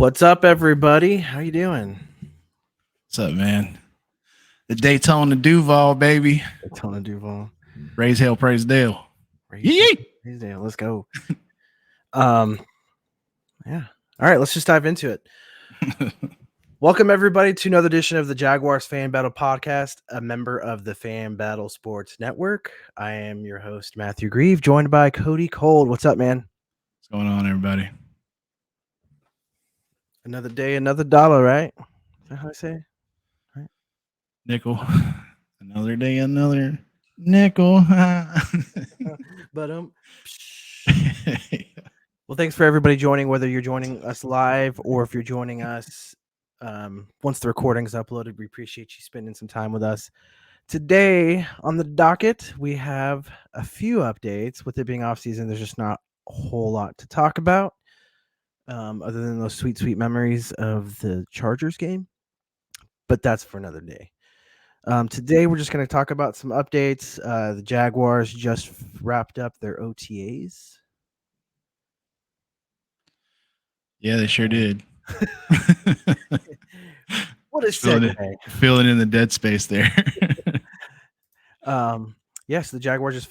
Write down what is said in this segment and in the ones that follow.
What's up, everybody? How you doing? What's up, man? The Daytona Duval, baby. Daytona Duval. Raise hell, praise Dale. Yee! Let's go. Yeah. All right, let's just dive into it. Welcome, everybody, to another edition of the Jaguars Fan Battle Podcast, a member of the Fan Battle Sports Network. I am your host, Matthew Grieve, joined by Cody Cold. What's up, man? What's going on, everybody? Another day, another dollar, right? Is that how I say? Right? Nickel. Another day, another nickel. But well, thanks for everybody joining, whether you're joining us live or if you're joining us once the recording's uploaded. We appreciate you spending some time with us. Today on the docket, we have a few updates. With it being off season, there's just not a whole lot to talk about other than those sweet, sweet memories of the Chargers game. But that's for another day. Today, we're just going to talk about some updates. The Jaguars just wrapped up their OTAs. Yeah, they sure did. What a segue. Filling in the dead space there. Yes, the Jaguars just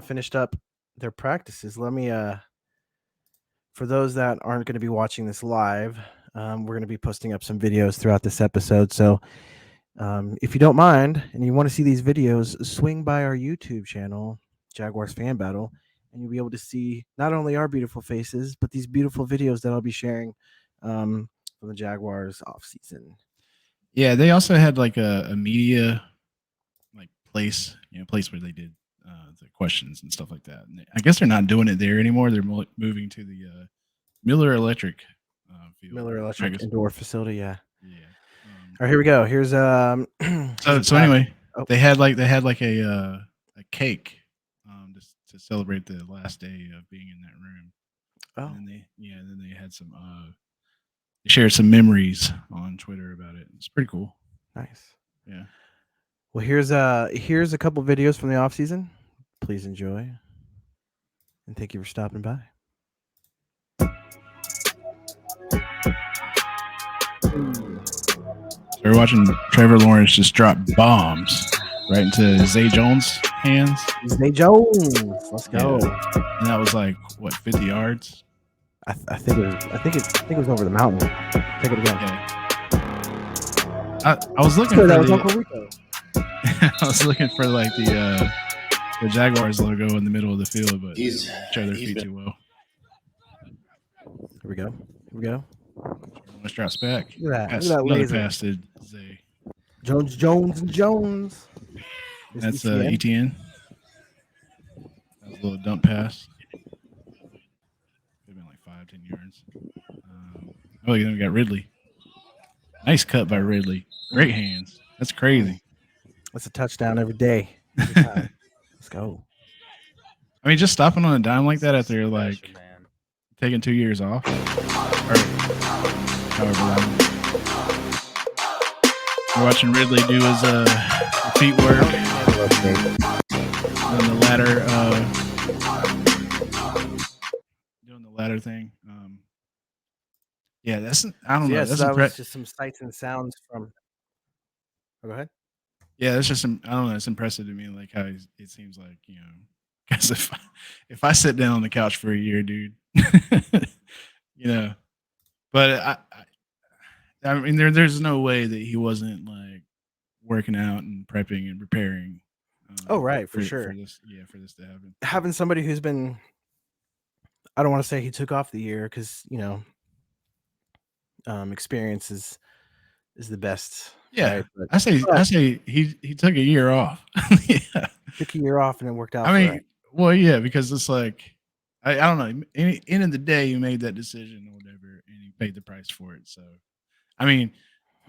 finished up their practices. Let me, for those that aren't going to be watching this live, we're going to be posting up some videos throughout this episode. So if you don't mind and you want to see these videos, swing by our YouTube channel, Jaguars Fan Battle, and you'll be able to see not only our beautiful faces, but these beautiful videos that I'll be sharing from the Jaguars off season. Yeah, they also had like a media place where they did the questions and stuff like that. And I guess they're not doing it there anymore. They're moving to the Miller Electric field. Miller Electric indoor facility. Yeah. All right, here we go. Here's so anyway, they had like a cake to celebrate the last day of being in that room. Oh, and then they had some they shared some memories on Twitter about it. It's pretty cool. Nice. Yeah. Well, here's a couple videos from the off season. Please enjoy, and thank you for stopping by. So we're watching Trevor Lawrence just drop bombs right into Zay Jones' hands. Zay Jones, let's go. Yeah. And that was like what, 50 yards? I think it was over the mountain. Take it again. Okay. I was looking for that was Uncle Rico. I was looking for like the Jaguars logo in the middle of the field, but show their feet too well. Here we go. Lawrence drops back. Look at that. Another pass to Zay. Jones. That's ETN. That was a little dump pass. Could have been like 5-10 yards. Then we got Ridley. Nice cut by Ridley. Great hands. That's crazy. That's a touchdown every day. Let's go. I mean, just stopping on a dime like that after like taking 2 years off. Or however long. We're watching Ridley do his feet work. On the ladder. Doing the ladder thing. Yeah, I don't know. Yes, that was just some sights and sounds from. Oh, go ahead. Yeah, that's just I don't know. It's impressive to me, like how it seems like because if I sit down on the couch for a year, dude, But I mean, there's no way that he wasn't like working out and prepping and preparing. For sure. For this to happen. Having somebody who's been, I don't want to say he took off the year because experience is the best. Yeah, right? I say he took a year off. Yeah. Took a year off and it worked out. I mean, well, yeah, because it's like I don't know. End of the day, you made that decision or whatever, and you paid the price for it. So, I mean,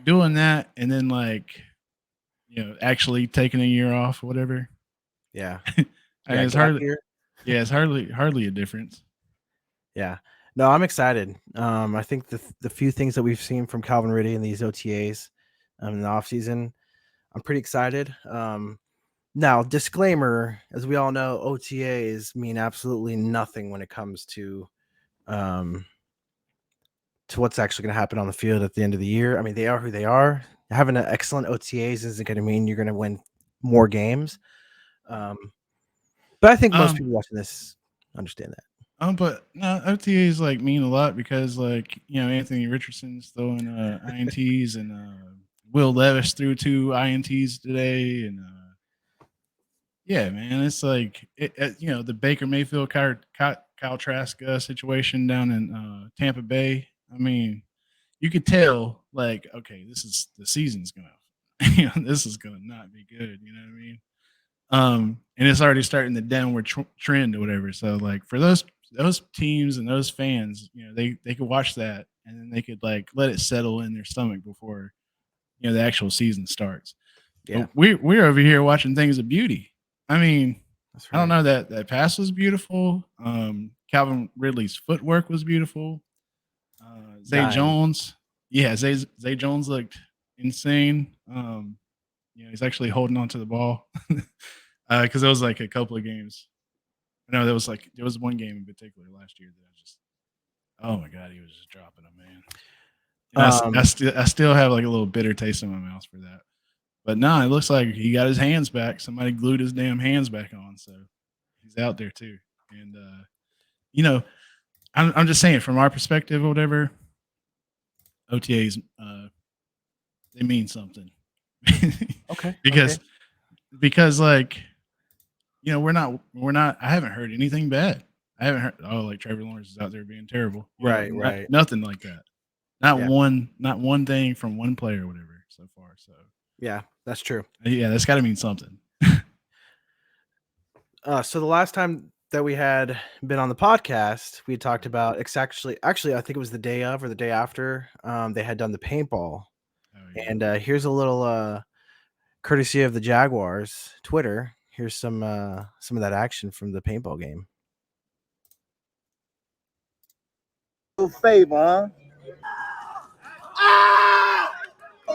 doing that and then like actually taking a year off, or whatever. Yeah, it's hardly. Yeah, it's hardly a difference. Yeah. No, I'm excited. I think the few things that we've seen from Calvin Ridley in these OTAs in the offseason, I'm pretty excited. Now, disclaimer, as we all know, OTAs mean absolutely nothing when it comes to to what's actually going to happen on the field at the end of the year. I mean, they are who they are. Having an excellent OTAs isn't going to mean you're going to win more games. But I think most people watching this understand that. But no, OTAs like mean a lot because like Anthony Richardson's throwing ints and Will Levis threw 2 ints today, and yeah, man, it's like the Baker Mayfield Kyle Trask situation down in Tampa Bay. I mean, you could tell like, okay, the season's gonna this is gonna not be good. You know what I mean? And it's already starting the downward trend or whatever. So like for those teams and those fans, they could watch that and then they could like let it settle in their stomach before the actual season starts. Yeah, but we're over here watching things of beauty. I mean, right. I don't know, that pass was beautiful. Calvin Ridley's footwork was beautiful. Zay Jones, Zay Jones looked insane. He's actually holding on to the ball because it was like a couple of games. No, there was one game in particular last year that I just, oh my god, he was just dropping them, man. I still have like a little bitter taste in my mouth for that. But no, it looks like he got his hands back. Somebody glued his damn hands back on, so he's out there too. And I'm just saying from our perspective or whatever, OTAs they mean something. Okay. Because like we're not. I haven't heard anything bad. I haven't heard like Trevor Lawrence is out there being terrible. Right. Nothing like that. Not one thing from one player or whatever so far. So yeah, that's true. Yeah, that's got to mean something. So the last time that we had been on the podcast, we had talked about actually I think it was the day of or the day after they had done the paintball. And here's a little courtesy of the Jaguars Twitter. Here's some of that action from the paintball game. Favor, huh?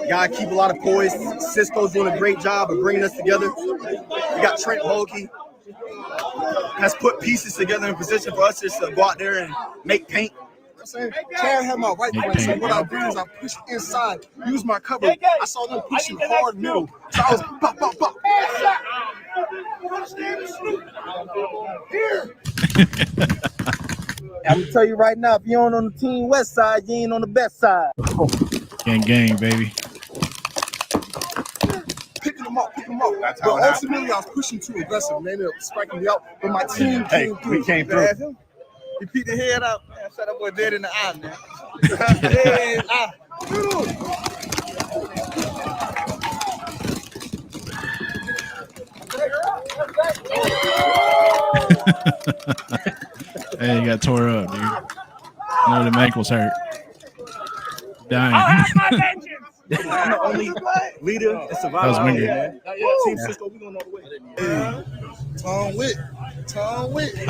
Gotta keep a lot of poise. Cisco's doing a great job of bringing us together. We got Trent Holke has put pieces together in position for us just to go out there and make paint. Chad had my right foot, so what I do is I push inside, use my cover. I saw them pushing hard middle, so I was pop, pop, pop. Here. I'm gonna tell you right now, if you ain't on the team west side, you ain't on the best side. Gang, baby. Picking them up. But ultimately, I was pushing too aggressive, and they ended up striking me out. But my team came through. We came through. He peeked the head out. Man, shut that boy dead in the eye, man. Dead in the eye. Hey, you got tore up, dude. I know the ankles hurt. Dying. I'll have my vengeance. I'm the only leader and survivor. That was Winger. Team Cisco, we going all the way. Tom Witt. We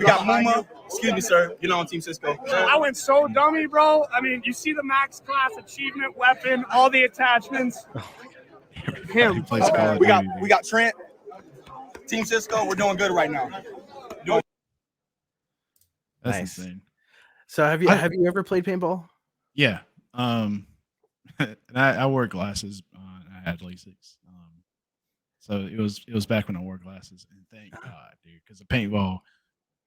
got Muma. Excuse me, sir. You're not on Team Cisco. I went so dummy, bro. I mean, you see the max class achievement weapon, all the attachments. Him. We got Trent. Team Cisco. We're doing good right now. That's nice. Insane. So have you ever played paintball? Yeah. And I wore glasses. I had LASIKs. So it was back when I wore glasses, and thank God, dude, because the paintball,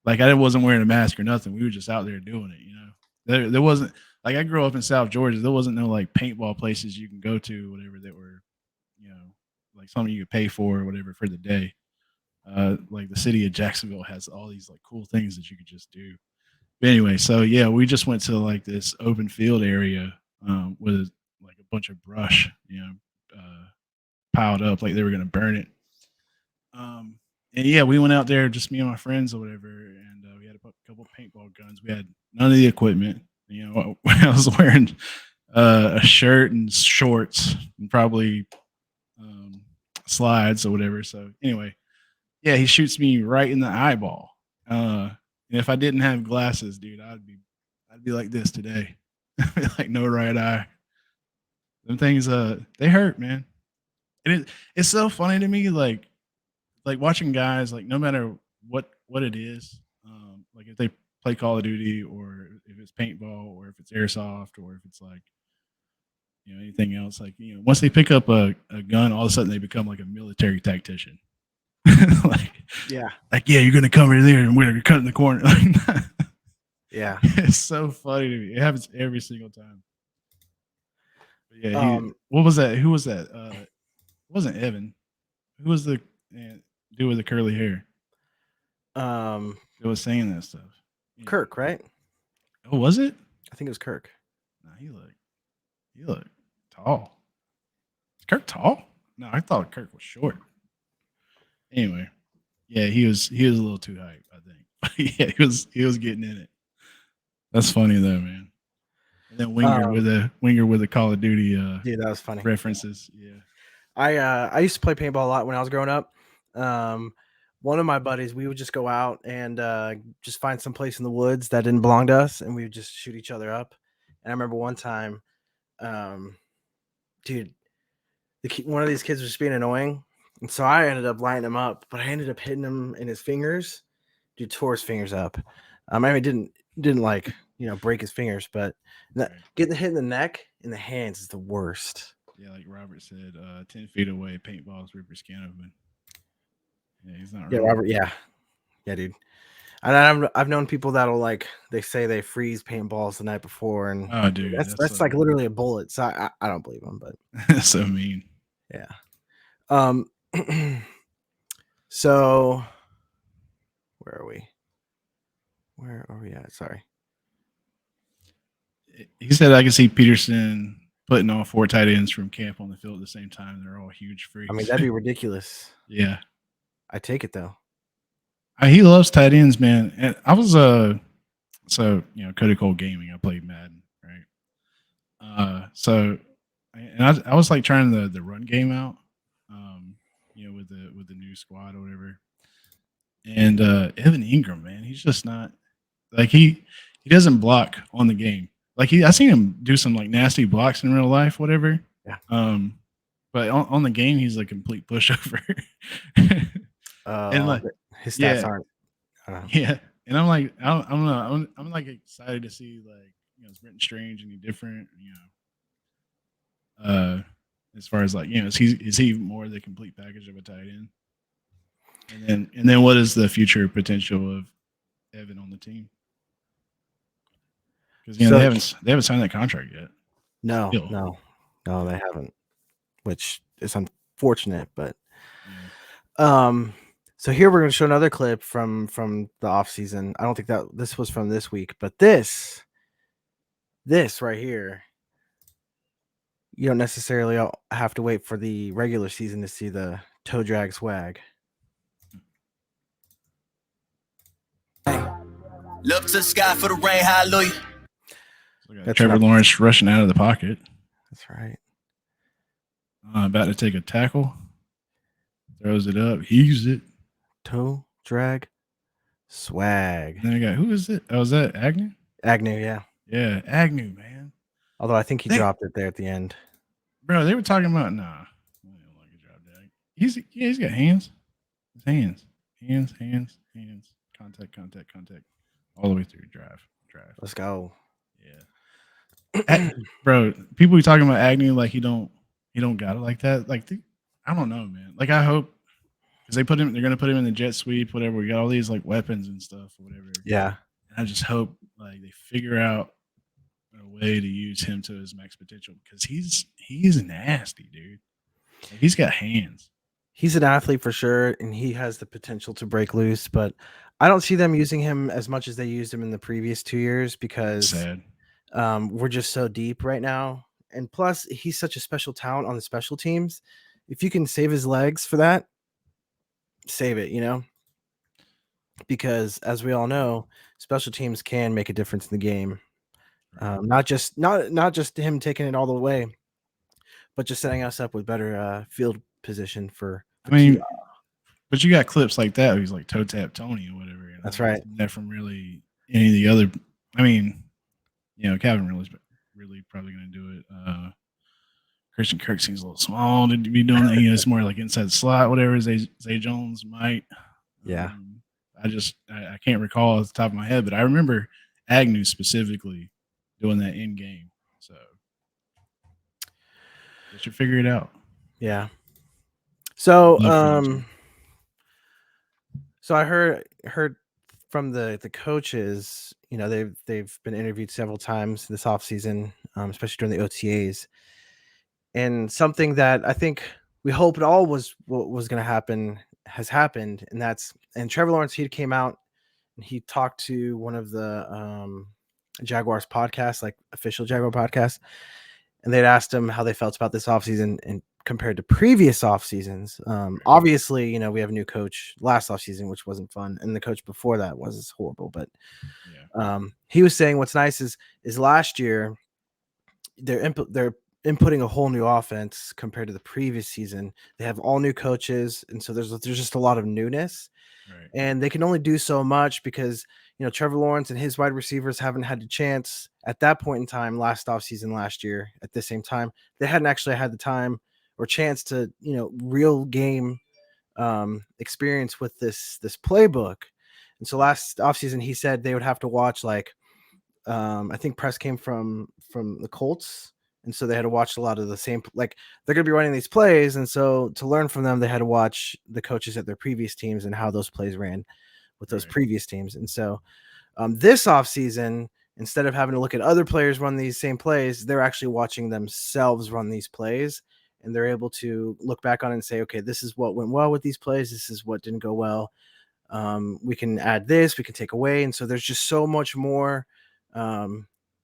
like I wasn't wearing a mask or nothing. We were just out there doing it. There wasn't, like, I grew up in South Georgia. There wasn't no like paintball places you can go to, whatever, that were, like something you could pay for or whatever for the day. Like the city of Jacksonville has all these like cool things that you could just do. But anyway, so yeah, we just went to like this open field area with like a bunch of brush, piled up like they were gonna burn it. And yeah, we went out there, just me and my friends or whatever, and we had a couple of paintball guns. We had none of the equipment. I was wearing a shirt and shorts and probably slides or whatever. So anyway, yeah, he shoots me right in the eyeball. And if I didn't have glasses, dude, I'd be like this today. Like no right eye. Them things they hurt, man. And it's so funny to me, like watching guys, like no matter what it is, like if they play Call of Duty, or if it's paintball, or if it's airsoft, or if it's like anything else. Like once they pick up a gun, all of a sudden they become like a military tactician. like Yeah. You're gonna come over there and we're cutting the corner. Yeah. It's so funny to me. It happens every single time. But yeah, what was that? Who was that? It wasn't Evan. Who was the dude with the curly hair? It was saying that stuff. Kirk, right? Oh, was it? I think it was Kirk. No, he looked tall. Is Kirk tall? No, I thought Kirk was short. Anyway, yeah, he was a little too hype, I think. Yeah, he was getting in it. That's funny though, man. And then Winger with the Call of Duty yeah, that was funny. References. Yeah. I used to play paintball a lot when I was growing up. One of my buddies, we would just go out and just find some place in the woods that didn't belong to us, and we would just shoot each other up. And I remember one time, dude, one of these kids was just being annoying, and so I ended up lighting him up, but I ended up hitting him in his fingers. Dude tore his fingers up. I mean, didn't like break his fingers, but getting hit in the neck and the hands is the worst. Yeah, like Robert said, 10 feet away, paintballs rip your skin open. Yeah, he's not. Yeah, Robert. Yeah, dude. And I've known people that'll they say they freeze paintballs the night before, and oh, dude, that's like literally a bullet. So I don't believe them, but that's so mean. Yeah. So where are we? Where are we at? Sorry. He said I can see Peterson putting all 4 tight ends from camp on the field at the same time. They're all huge freaks. I mean, that'd be ridiculous. Yeah. I take it though. He loves tight ends, man. And I was Cody Cold Gaming. I played Madden, right? I was like trying the run game out, with the new squad or whatever. And Evan Ingram, man, he's just not like he doesn't block on the game. Like I seen him do some like nasty blocks in real life, whatever. Yeah. But on the game, he's a complete pushover. And like his stats aren't. Yeah, and I'm like, I'm like excited to see is Brenton Strange any different? As far as is he more the complete package of a tight end? And then what is the future potential of Evan on the team? Because they haven't signed that contract yet. No, they haven't, which is unfortunate. But so here we're going to show another clip from the off season. I don't think that this was from this week, but this right here, you don't necessarily have to wait for the regular season to see the toe drag swag. Look to the sky for the rain, hallelujah. Trevor Lawrence rushing out of the pocket. That's right. About to take a tackle. Throws it up. Heaves it. Toe drag swag. Then I got, who is it? Oh, is that Agnew? Agnew, yeah. Yeah, Agnew, man. Although I think he dropped it there at the end. Bro, they were talking about, nah. I don't like he dropped that. He's got hands. His hands. Hands. Contact. All the way through drive. Let's go. Yeah. Bro, people be talking about Agnew like he don't got it like that. Like, I don't know, man. Like, I hope because they're going to put him in the jet sweep, whatever. We got all these like weapons and stuff, whatever. Yeah. And I just hope like they figure out a way to use him to his max potential because he's nasty, dude. Like, he's got hands. He's an athlete for sure, and he has the potential to break loose, but I don't see them using him as much as they used him in the previous 2 years because we're just so deep right now. And plus, he's such a special talent on the special teams. If you can save his legs for that, save it, because as we all know, special teams can make a difference in the game. Not just him taking it all the way, but just setting us up with better field position for. I mean, but you got clips like that. He's like toe tap Tony or whatever. That's right. That from really any of the other. I mean, Calvin really probably going to do it. Christian Kirk seems a little small to be doing that. It's more like inside the slot, whatever. Zay Jones might. Yeah. I can't recall off the top of my head, but I remember Agnew specifically doing that in game. So they should figure it out. Yeah. So Love for them to. so I heard from the coaches, they've been interviewed several times this offseason, especially during the OTAs. And something that I think we hoped all was what was going to happen has happened, and Trevor Lawrence, he came out and he talked to one of the Jaguars podcasts, like official Jaguar podcast, and they'd asked him how they felt about this offseason and compared to previous off seasons. Obviously, we have a new coach last offseason, which wasn't fun, and the coach before that was horrible. But he was saying what's nice is last year they're inputting a whole new offense compared to the previous season. They have all new coaches, and so there's just a lot of newness. Right. And they can only do so much because Trevor Lawrence and his wide receivers haven't had the chance at that point in time last offseason last year. At the same time, they hadn't actually had the time or chance to real game experience with this playbook. And so last offseason he said they would have to watch I think press came from the Colts. And so they had to watch a lot of the same, like they're going to be running these plays. And so to learn from them, they had to watch the coaches at their previous teams and how those plays ran with those previous teams. And so this offseason, instead of having to look at other players run these same plays, they're actually watching themselves run these plays. And they're able to look back on it and say, okay, this is what went well with these plays. This is what didn't go well. We can add this, we can take away. And so there's just so much more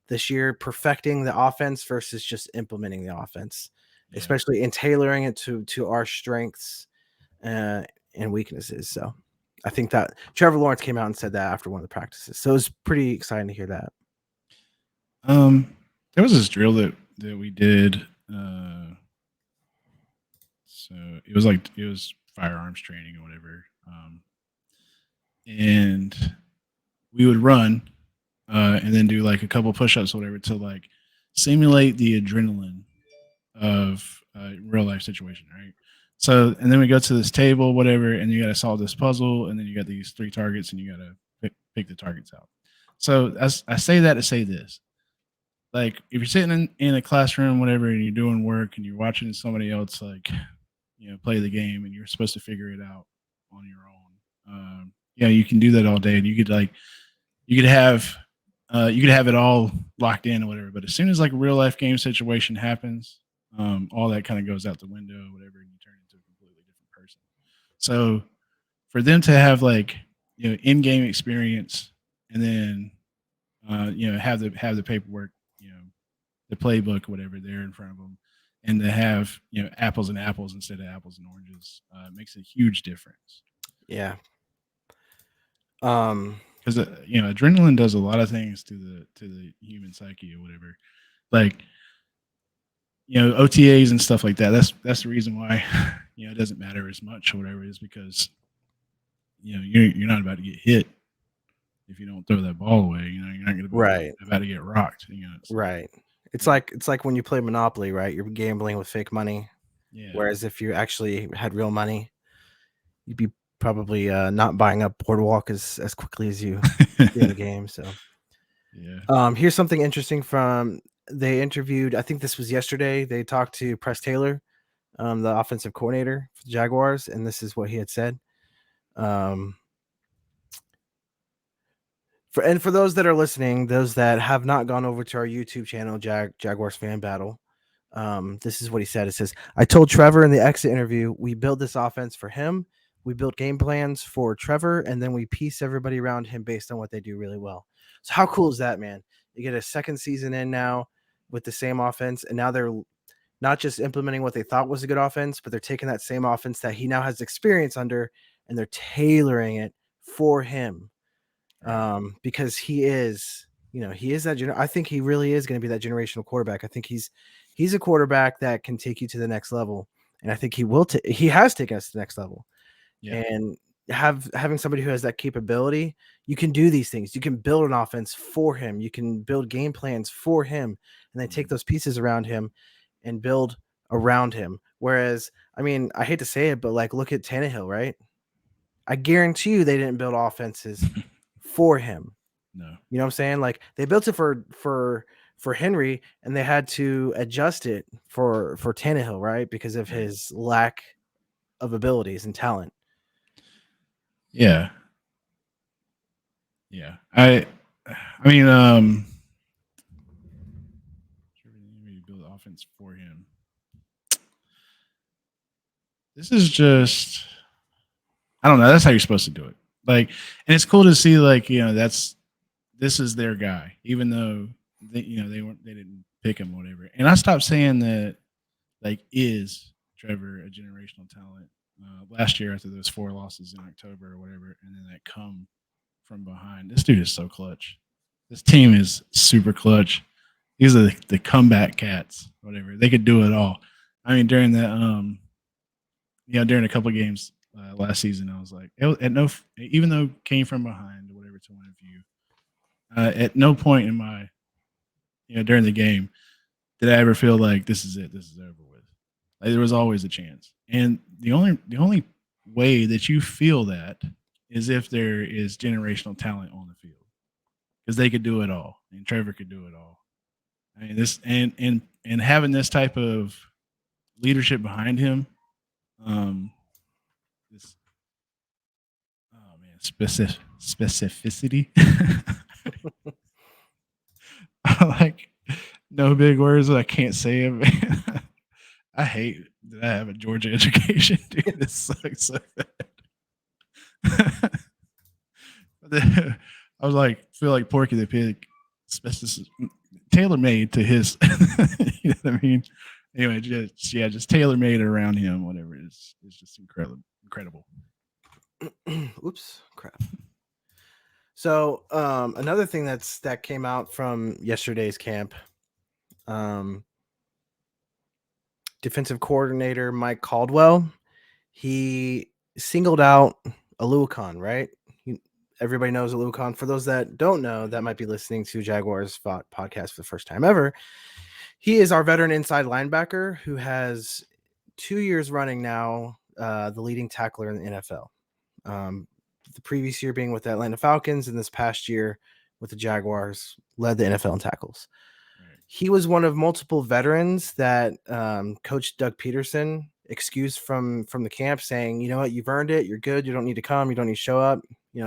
this year perfecting the offense versus just implementing the offense, especially in tailoring it to our strengths and weaknesses. So I think that Trevor Lawrence came out and said that after one of the practices. So it was pretty exciting to hear that. There was this drill that we did. So it was firearms training or whatever. And we would run and then do like a couple push-ups or whatever to like simulate the adrenaline of a real life situation, right? So, and then we go to this table, whatever, and you got to solve this puzzle, and then you got these 3 targets, and you got to pick the targets out. So I say that to say this. Like, if you're sitting in a classroom, whatever, and you're doing work, and you're watching somebody else, like, play the game, and you're supposed to figure it out on your own. You can do that all day, and you could have it all locked in or whatever. But as soon as like a real life game situation happens, all that kind of goes out the window, whatever, and you turn into a completely different person. So for them to have like, in-game experience and then, have the paperwork, the playbook, whatever, there in front of them, and to have, apples and apples instead of apples and oranges, makes a huge difference. Yeah. Because adrenaline does a lot of things to the human psyche or whatever. Like, OTAs and stuff like that. That's the reason why it doesn't matter as much or whatever, is because you're not about to get hit if you don't throw that ball away. You're not going to be about to get rocked. Right. It's like when you play Monopoly, right? You're gambling with fake money. Yeah. Whereas if you actually had real money, you'd be probably not buying up Boardwalk as quickly as you do in the game. So here's something interesting they interviewed, I think this was yesterday, they talked to Press Taylor, the offensive coordinator for the Jaguars, and this is what he had said. For those that are listening, those that have not gone over to our YouTube channel, Jaguars Fan Battle, this is what he said. It says, I told Trevor in the exit interview, we build this offense for him. We built game plans for Trevor, and then we piece everybody around him based on what they do really well. So how cool is that, man? You get a second season in now with the same offense, and now they're not just implementing what they thought was a good offense, but they're taking that same offense that he now has experience under, and they're tailoring it for him. Because he is that. I think he really is going to be that generational quarterback. I think he's a quarterback that can take you to the next level, and I think he will. He has taken us to the next level. Yeah. And having somebody who has that capability, you can do these things. You can build an offense for him. You can build game plans for him, and then take those pieces around him and build around him. Whereas, I mean, I hate to say it, but like, look at Tannehill, right? I guarantee you they didn't build offenses for him. No. You know what I'm saying? Like they built it for Henry, and they had to adjust it for Tannehill, right? Because of his lack of abilities and talent. Yeah. Yeah. I mean, build offense for him. This is just, I don't know. That's how you're supposed to do it. Like, and it's cool to see, like, this is their guy, even though they didn't pick him or whatever. And I stopped saying that, like, is Trevor a generational talent? Last year after those 4 losses in October or whatever, and then that come from behind. This dude is so clutch. This team is super clutch. These are the comeback cats, whatever. They could do it all. I mean, during that, during a couple of games last season, I was like, even though it came from behind or whatever to one of you, at no point in my, during the game, did I ever feel like this is it, this is over with. Like, there was always a chance, and the only way that you feel that is if there is generational talent on the field, because they could do it all, and Trevor could do it all. I mean, this and having this type of leadership behind him, this specificity. Like, no big words that I can't say. I hate that I have a Georgia education, dude. This sucks so bad. I was like, feel like Porky the Pig, tailor made to his. You know what I mean? Anyway, just tailor made around him. Whatever, it's just incredible. Oops, crap. So another thing that came out from yesterday's camp, defensive coordinator Mike Caldwell, he singled out Aluakon, right? Everybody knows Aluakon. For those that don't know, that might be listening to Jaguars podcast for the first time ever, he is our veteran inside linebacker who has 2 years running now, the leading tackler in the NFL. The previous year being with the Atlanta Falcons, and this past year with the Jaguars, led the NFL in tackles. Right. He was one of multiple veterans that Coach Doug Peterson excused from the camp, saying, you know what, you've earned it. You're good. You don't need to come. You don't need to show up.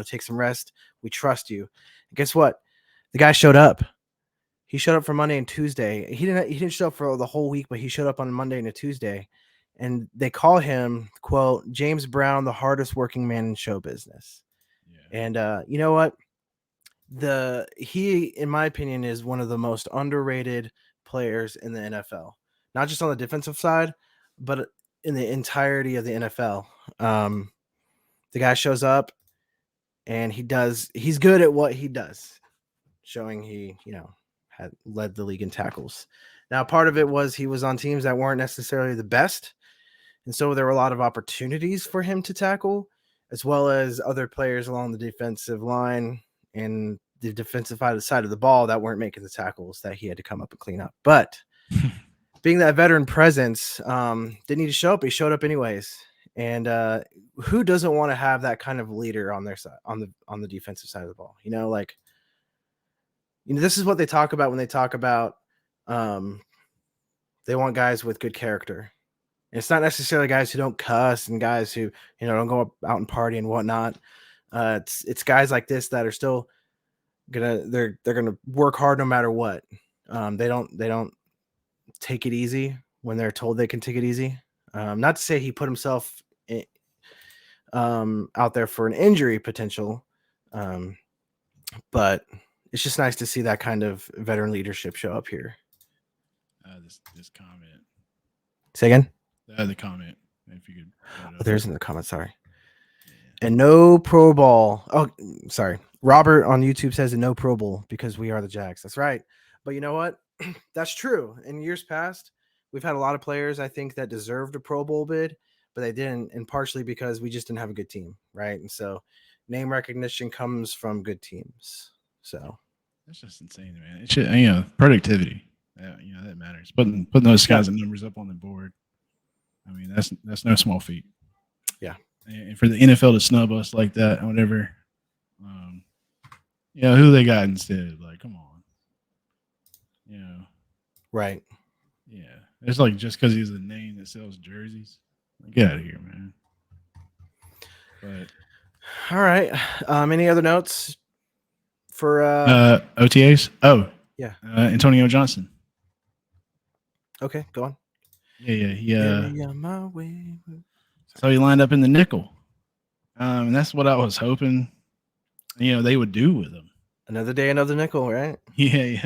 Take some rest. We trust you. And guess what? The guy showed up. He showed up for Monday and Tuesday. He didn't show up for the whole week, but he showed up on Monday and a Tuesday. And they call him, quote, James Brown, the hardest working man in show business. Yeah. And you know what? He, in my opinion, is one of the most underrated players in the NFL. Not just on the defensive side, but in the entirety of the NFL. The guy shows up and he's good at what he does, showing he, had led the league in tackles. Now, part of it was he was on teams that weren't necessarily the best. And so there were a lot of opportunities for him to tackle, as well as other players along the defensive line and the defensive side of the ball that weren't making the tackles that he had to come up and clean up. But being that veteran presence, didn't need to show up. He showed up anyways. And who doesn't want to have that kind of leader on their side, on the defensive side of the ball? This is what they talk about when they talk about they want guys with good character. And it's not necessarily guys who don't cuss and guys who, don't go out and party and whatnot. It's guys like this that are still they're gonna work hard no matter what. They don't take it easy when they're told they can take it easy. Not to say he put himself out there for an injury potential, but it's just nice to see that kind of veteran leadership show up here. This comment. Say again? The comment. If you could. There's in the comment. Sorry. Yeah. And no Pro Bowl. Oh, sorry. Robert on YouTube says no Pro Bowl because we are the Jags. That's right. But you know what? That's true. In years past, we've had a lot of players, I think, that deserved a Pro Bowl bid, but they didn't, and partially because we just didn't have a good team, right? And so name recognition comes from good teams. So that's just insane, man. It should, productivity. That matters. Putting those guys and numbers up on the board. I mean, that's no small feat. Yeah. and for the NFL to snub us like that, or whatever. Who they got instead? Like, come on. Right. Yeah. It's like just because he's a name that sells jerseys. Like, get out of here, man. But all right. Any other notes for OTAs? Oh, yeah. Antonio Johnson. Okay, go on. Yeah. He on my way. So he lined up in the nickel. And that's what I was hoping, they would do with him. Another day, another nickel, right? Yeah.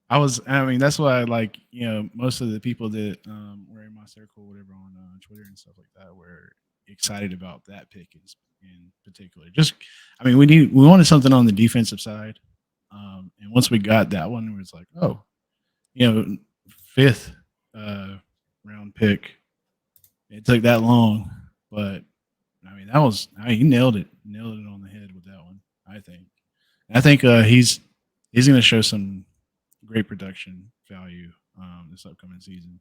That's why most of the people that were in my circle, whatever, on Twitter and stuff like that, were excited about that pick in particular. Just, we wanted something on the defensive side. And once we got that one, it was like, oh, 5th round pick. It took that long, but he nailed it on the head with that one. I think he's going to show some great production value this upcoming season,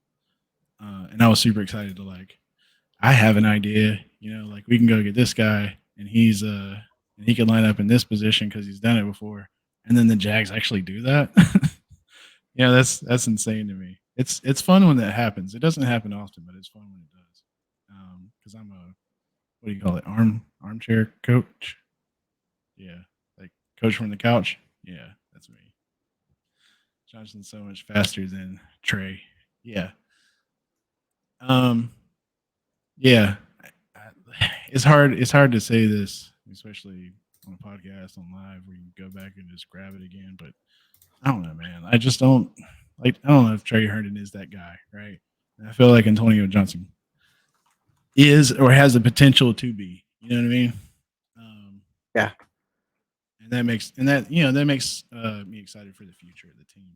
and I was super excited to I have an idea, we can go get this guy, and he can line up in this position because he's done it before, and then the Jags actually do that. That's insane to me. It's fun when that happens. It doesn't happen often, but it's fun when it does. Because I'm a, what do you call it, armchair coach? Yeah, like coach from the couch. Yeah, that's me. Johnson's so much faster than Trey. Yeah. Yeah. It's hard to say this, especially on a podcast, on live, where you can go back and just grab it again. But I don't know, man. I just don't I don't know if Trey Herndon is that guy, right? And I feel like Antonio Johnson is or has the potential to be. You know what I mean? Yeah. And that makes me excited for the future of the team.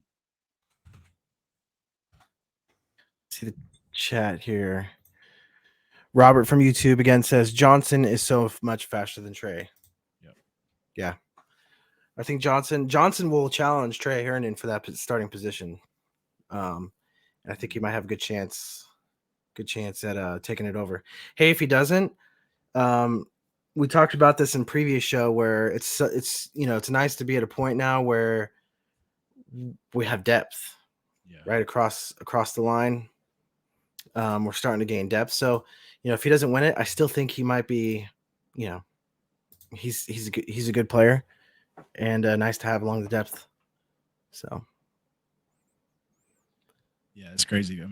See the chat here. Robert from YouTube again says Johnson is so much faster than Trey. Yep. Yeah. I think Johnson will challenge Trey Herndon for that starting position. And I think he might have a good chance at taking it over. Hey, if he doesn't, we talked about this in previous show where it's nice to be at a point now where we have depth, right across the line. We're starting to gain depth. So, if he doesn't win it, I still think he might be, he's a good player and nice to have along the depth. So. Yeah, it's crazy.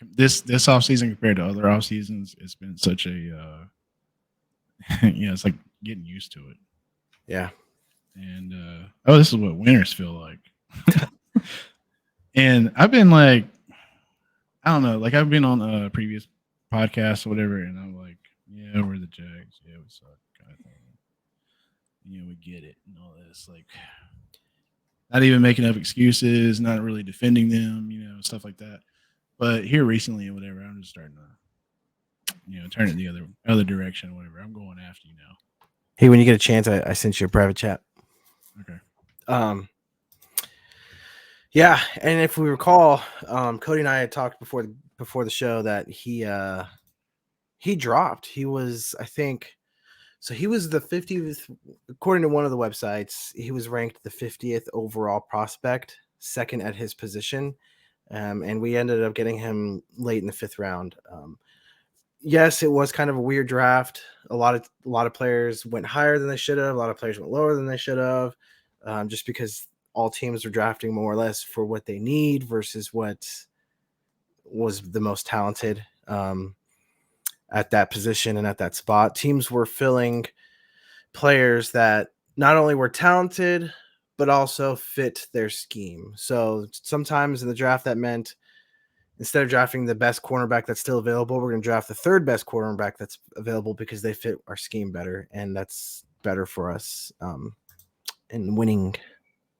This offseason compared to other off seasons, it's been such a, it's like getting used to it. Yeah. And this is what winners feel like. And I've been I don't know, I've been on a previous podcast or whatever, and I'm like, yeah, we're the Jags. Yeah, we suck, kind of thing. We get it and all this. Not even making up excuses, not really defending them, stuff like that. But here recently or whatever, I'm just starting to, turn it the other direction or whatever. I'm going after you now. Hey, when you get a chance, I sent you a private chat. Okay. Yeah, and if we recall, Cody and I had talked before the show that he dropped. He was, I think, so he was the 50th, according to one of the websites, he was ranked the 50th overall prospect, second at his position, and we ended up getting him late in the 5th round. Yes, it was kind of a weird draft. A lot of players went higher than they should have. A lot of players went lower than they should have, just because all teams are drafting more or less for what they need versus what was the most talented at that position and at that spot. Teams were filling players that not only were talented, but also fit their scheme. So sometimes in the draft, that meant instead of drafting the best cornerback that's still available, we're going to draft the 3rd best cornerback that's available because they fit our scheme better. And that's better for us in winning.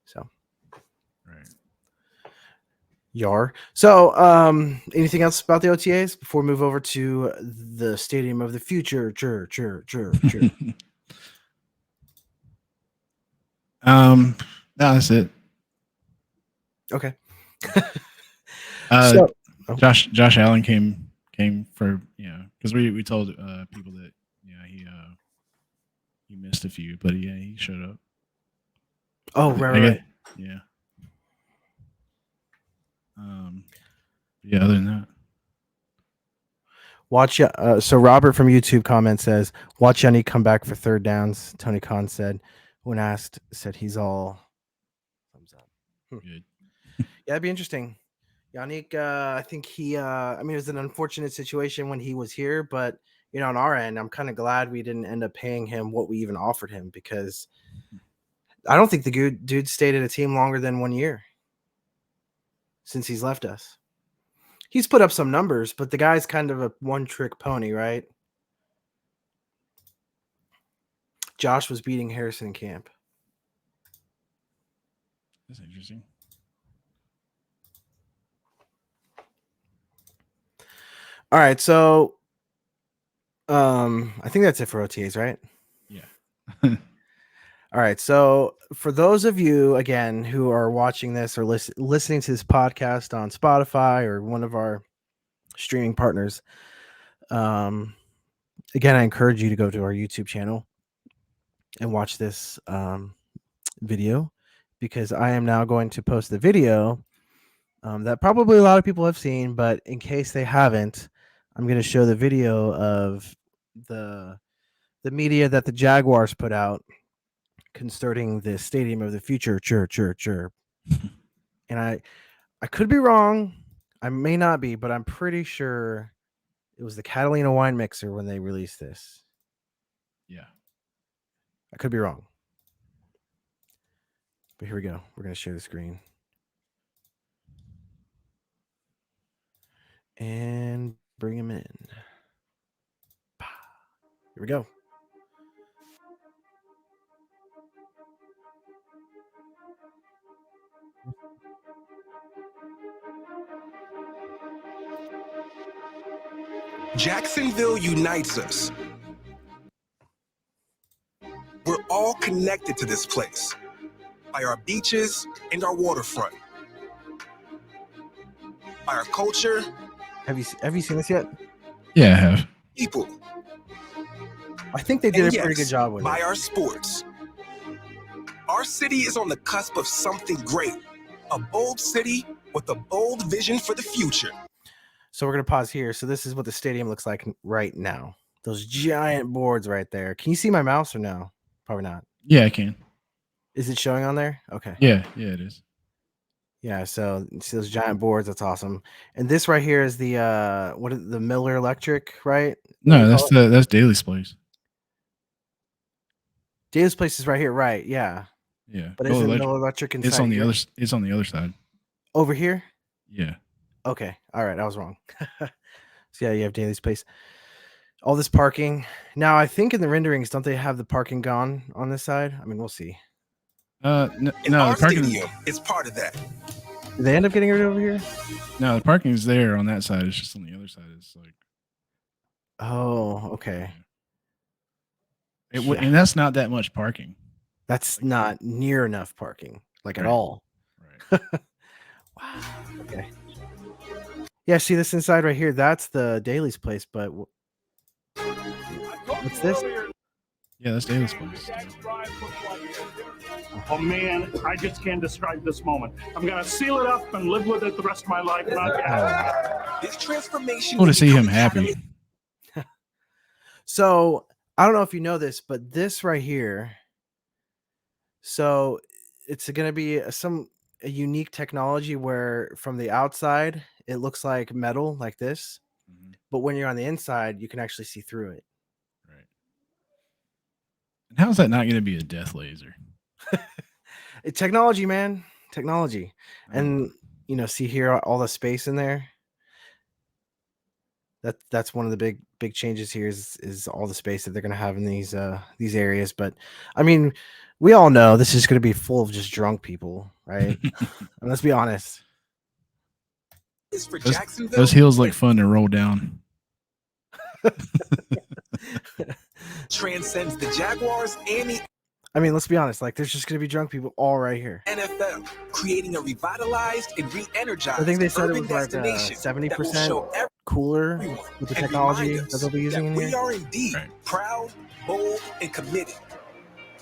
So, right. Yar. So, anything else about the OTAs before we move over to the Stadium of the Future? No, that's it. Okay. Josh Allen came for, because because we told people that he missed a few, but he showed up. Oh, right. Yeah. Yeah. Other than that, watch. So Robert from YouTube comment says, "Watch Yannick come back for third downs." Tony Khan said, when asked, said he's all thumbs up. good. Yeah, it'd be interesting. Yannick, I think he. I mean, it was an unfortunate situation when he was here, but on our end, I'm kind of glad we didn't end up paying him what we even offered him, because I don't think the dude stayed at a team longer than 1 year since he's left us. He's put up some numbers, but the guy's kind of a one-trick pony, right? Josh was beating Harrison in camp. That's interesting. All right, so I think that's it for OTAs, right? Yeah. All right, so for those of you, again, who are watching this or listening to this podcast on Spotify or one of our streaming partners, again, I encourage you to go to our YouTube channel and watch this video, because I am now going to post the video that probably a lot of people have seen, but in case they haven't, I'm going to show the video of the media that the Jaguars put out concerning the Stadium of the Future. And I could be wrong. I may not be, but I'm pretty sure it was the Catalina wine mixer when they released this. Yeah. I could be wrong. But here we go. We're going to share the screen. And bring him in. Here we go. Jacksonville unites us. We're all connected to this place by our beaches and our waterfront, by our culture. Have you seen this yet? Yeah, I have. People. I think they did And a pretty yes, good job with by it. our sports. Our city is on the cusp of something great. A bold city with a bold vision for the future. So we're going to pause here. So this is what the stadium looks like right now. Those giant boards right there. Can you see my mouse or no? Probably not. Yeah, I can. Is it showing on there? Okay. Yeah, it is. Yeah, so you see those giant boards. That's awesome. And this right here is the the Miller Electric, right? No, that's Daly's place. Daly's place is right here, right? Yeah. Yeah. But isn't Miller Electric inside? It's on the here? other. It's on the other side. Over here? Yeah. Okay. All right. I was wrong. So yeah, you have Daly's place. All this parking. Now, I think in the renderings, don't they have the parking gone on this side? I mean, we'll see. No, Our the parking stadium is part of that. Did they end up getting rid of it over here? No, the parking is there on that side. It's just on the other side. It's like. Oh, okay. And that's not that much parking. That's not near enough parking, like at Right. all. Right. Wow. Okay. Yeah, see this inside right here. That's the Daly's place, but what's this? Yeah, that's Daly's place. Oh man, I just can't describe this moment. I'm gonna seal it up and live with it the rest of my life. This transformation. Cool to see him happy. So I don't know if you know this, but this right here. So it's going to be a unique technology where from the outside it looks like metal, like this, but when you're on the inside, you can actually see through it. Right. And how is that not going to be a death laser? Technology, man, technology. And see here all the space in there. That's one of the big changes here is all the space that they're going to have in these areas. But I mean, we all know this is going to be full of just drunk people, right? And let's be honest. For Jacksonville. Those hills look fun to roll down. Transcends the Jaguars and the. I mean, let's be honest. Like, there's just gonna be drunk people all right here. NFL, creating a revitalized and re-energized I think they said it urban was like destination 70% cooler with the and technology remind that us they'll be using that in we here. are indeed Right. proud, bold, and committed.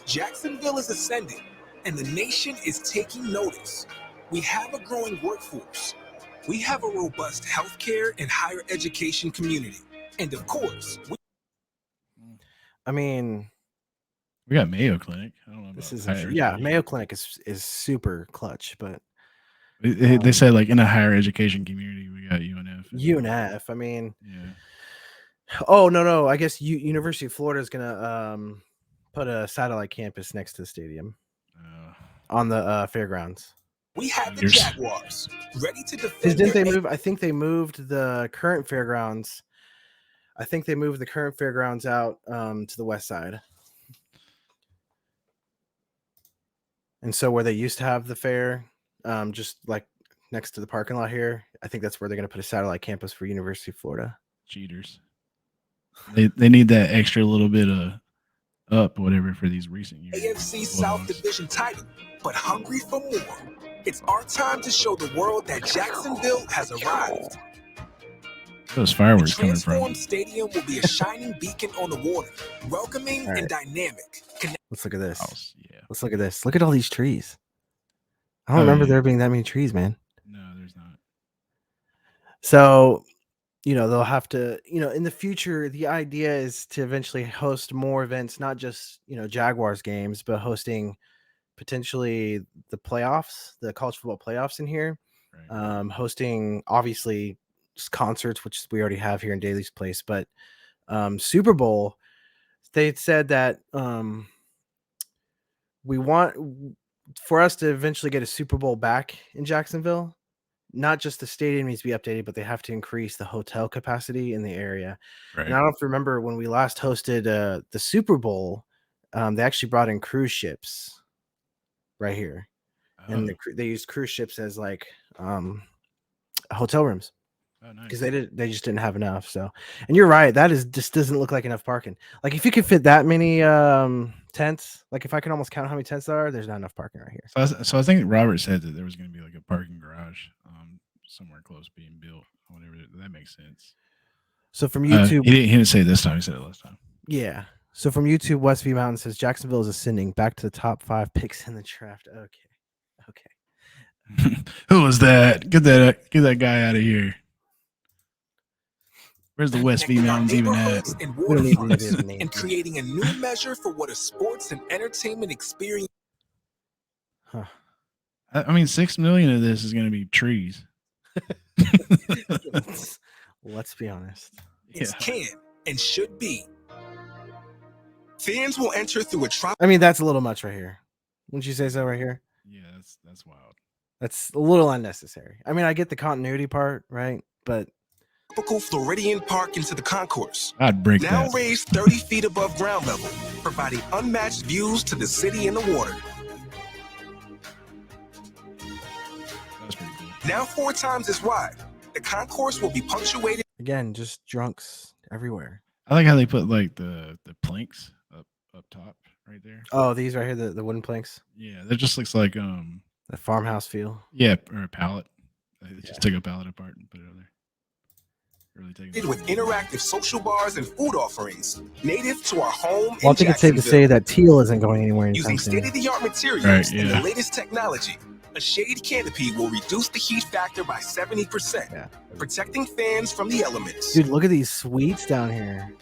Jacksonville is ascending, and the nation is taking notice. We have a growing workforce. We have a robust healthcare and higher education community. And of course, I mean, We got Mayo Clinic. I don't know about this is higher yeah. education. Mayo Clinic is super clutch, but They said like in a higher education community, we got UNF. UNF. I mean, Yeah. oh no. I guess University of Florida is gonna put a satellite campus next to the stadium on the fairgrounds. we have the Years. Jaguars ready to Because defend didn't their they move? I think they moved the current fairgrounds. I think they moved the current fairgrounds out to the west side. And so where they used to have the fair, just like next to the parking lot here, I think that's where they're going to put a satellite campus for University of Florida. Cheaters. They need that extra little bit of up whatever for these recent years. AFC South Division title, but hungry for more. It's our time to show the world that Jacksonville has arrived. Those The fireworks coming from. transformed stadium will be a shining beacon on the water, welcoming All right. and dynamic. Let's look at this. House. Yeah. Let's look at this. Look at all these trees. I don't remember there being that many trees, man. No, there's not. So, they'll have to, in the future, the idea is to eventually host more events, not just, Jaguars games, but hosting potentially the playoffs, the college football playoffs in here. Right. Hosting obviously concerts, which we already have here in Daly's Place, but Super Bowl, they had said that we want for us to eventually get a Super Bowl back in Jacksonville. Not just the stadium needs to be updated, but they have to increase the hotel capacity in the area. Right. And I don't know if you remember when we last hosted the Super Bowl, they actually brought in cruise ships right here. And they used cruise ships as like hotel rooms. Oh, nice. Because they just didn't have enough. So, and you're right, just doesn't look like enough parking. Like if you could fit that many tents, like if I can almost count how many tents there are, there's not enough parking right here. So I think Robert said that there was going to be like a parking garage somewhere close being built. Whatever, that makes sense. So from YouTube, he didn't say it this time. He said it last time. Yeah. So from YouTube, Westview Mountain says Jacksonville is ascending back to the top 5 picks in the draft. Okay. Who was that? Get that guy out of here. Where's the Westview Mountains even at? And We don't need to waterfronts, give a name. and creating a new measure for what a sports and entertainment experience. Huh. I mean, 6 million of this is going to be trees. Let's be honest. Can and should be. Fans will enter through a I mean, that's a little much right here. Wouldn't you say so right here? Yeah, that's wild. That's a little unnecessary. I mean, I get the continuity part, right? But tropical Floridian Park into the concourse. I'd break Now that. raised 30 feet above ground level, providing unmatched views to the city and the water. That's pretty cool. Now 4 times as wide, the concourse will be punctuated. again, just drunks everywhere. I like how they put like the planks up top right there. Oh, these right here, the wooden planks, Yeah, that just looks like the farmhouse feel. yeah, or a pallet. They just took a pallet apart and put it on there. Really taking with interactive social bars and food offerings native to our home Well, I in think it's safe to Jacksonville. say that teal isn't going anywhere Using anytime soon. state-of-the-art materials Right, and yeah. the latest technology, a shade canopy will reduce the heat factor by 70%, Yeah. protecting fans from the elements. Dude, look at these suites down here.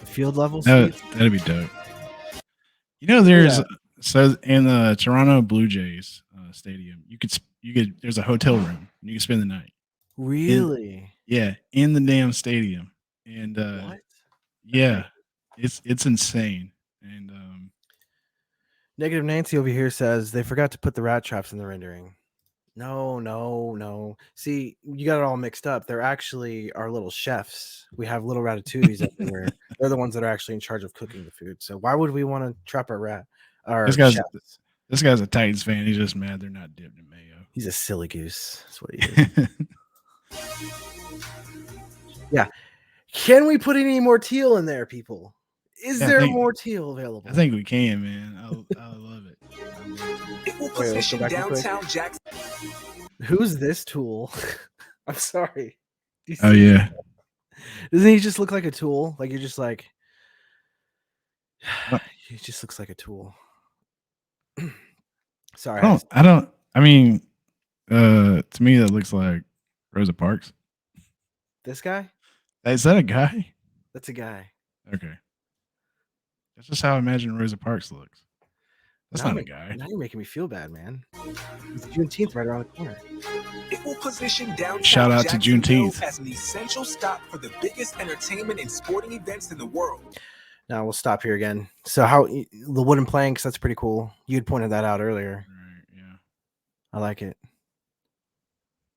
The field level suites. That'd be dope. You know, there's Yeah. so in the Toronto Blue Jays stadium, you could there's a hotel room and you can spend the night. Really? In the damn stadium. And What? yeah, it's insane. And Negative Nancy over here says they forgot to put the rat traps in the rendering. No. See, you got it all mixed up. They're actually our little chefs. We have little ratatouilles everywhere. They're the ones that are actually in charge of cooking the food. So why would we want to trap our rat? Our this guy's chefs? this guy's a Titans fan. He's just mad they're not dipped in mayo. He's a silly goose. That's what he is. Yeah. Can we put any more teal in there, people? Is Yeah, there more teal available? I think we can, man. I love it. It will Wait, let's go position back real quick. downtown Jackson. Who's this tool? I'm sorry. Do you Oh see yeah. Doesn't he just look like a tool? Like you're just like, Oh. he just looks like a tool. Sorry. I mean, to me that looks like Rosa Parks. This guy? Is that a guy? That's a guy. Okay. That's just how I imagine Rosa Parks looks. That's Now not a you're- guy. Now you're making me feel bad, man. It's Juneteenth right around the corner. It will position downtown Shout out to Jacksonville Juneteenth. as an essential stop for the biggest entertainment and sporting events in the world. Now we'll stop here again. So how the wooden planks? That's pretty cool. You'd pointed that out earlier. Right, yeah. I like it.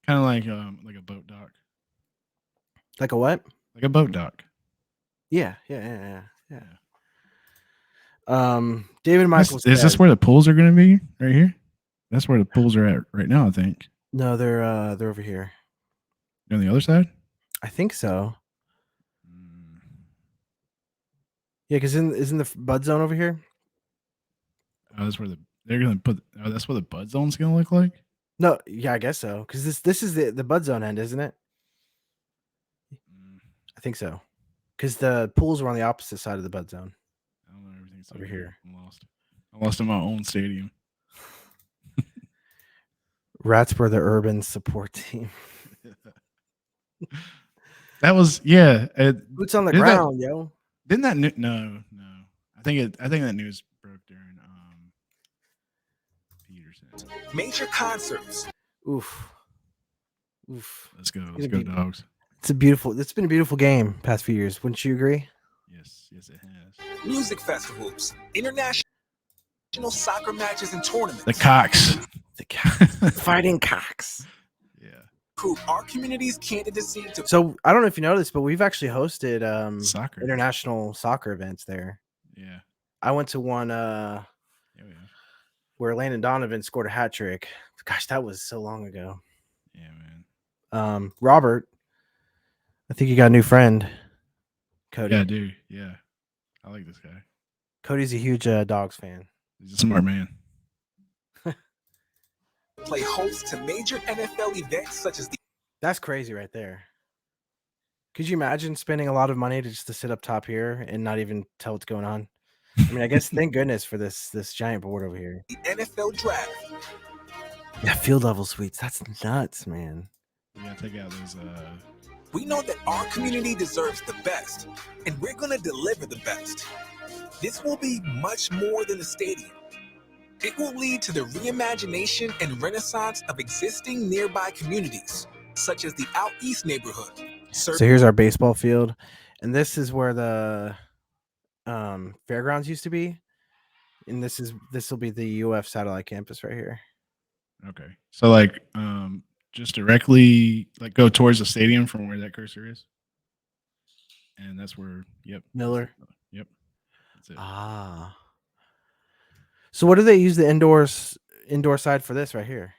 Kind of like a boat dock. Like a what? Like a boat dock. Yeah. David Michael Is this where the pools are going to be? Right here? That's where the pools are at right now, I think. No, they're over here. They're on the other side? I think so. Yeah, because isn't the bud zone over here? Oh, that's where they're going to put. Oh, that's what the bud zone's going to look like? No, yeah, I guess so. Because this is the bud zone end, isn't it? I think so. Because the pools were on the opposite side of the bud zone. I don't know, everything's Over here. I'm lost. I lost in my own stadium. Rats were the urban support team. That was Boots on the Didn't that- ground, yo. Didn't that no. I think that news broke during Peterson. Major concerts. Oof. Let's go gonna be- Dogs. It's been a beautiful game past few years. Wouldn't you agree? Yes, it has. Music festivals, international soccer matches and tournaments. The Cox. The fighting cocks. Yeah. Prove our community's candidacy to So I don't know if you noticed, but we've actually hosted Soccer. international soccer events there. Yeah. I went to one Yeah. where Landon Donovan scored a hat trick. Gosh, that was so long ago. Yeah, man. Robert, I think you got a new friend, Cody. Yeah, dude. Yeah. I like this guy. Cody's a huge Dogs fan. He's a smart man. play host to major NFL events such as the That's crazy right there. Could you imagine spending a lot of money to sit up top here and not even tell what's going on? I mean, I guess thank goodness for this giant board over here. NFL draft. Yeah, field level suites. That's nuts, man. We gotta take out those We know that our community deserves the best, and we're going to deliver the best. This will be much more than a stadium. It will lead to the reimagination and renaissance of existing nearby communities, such as the Out East neighborhood. So here's our baseball field, and this is where the fairgrounds used to be, and this will be the UF satellite campus right here. Okay. So like just directly like go towards the stadium from where that cursor is. And that's where Miller. Yep. That's it. Ah. So what do they use the indoor side for this right here?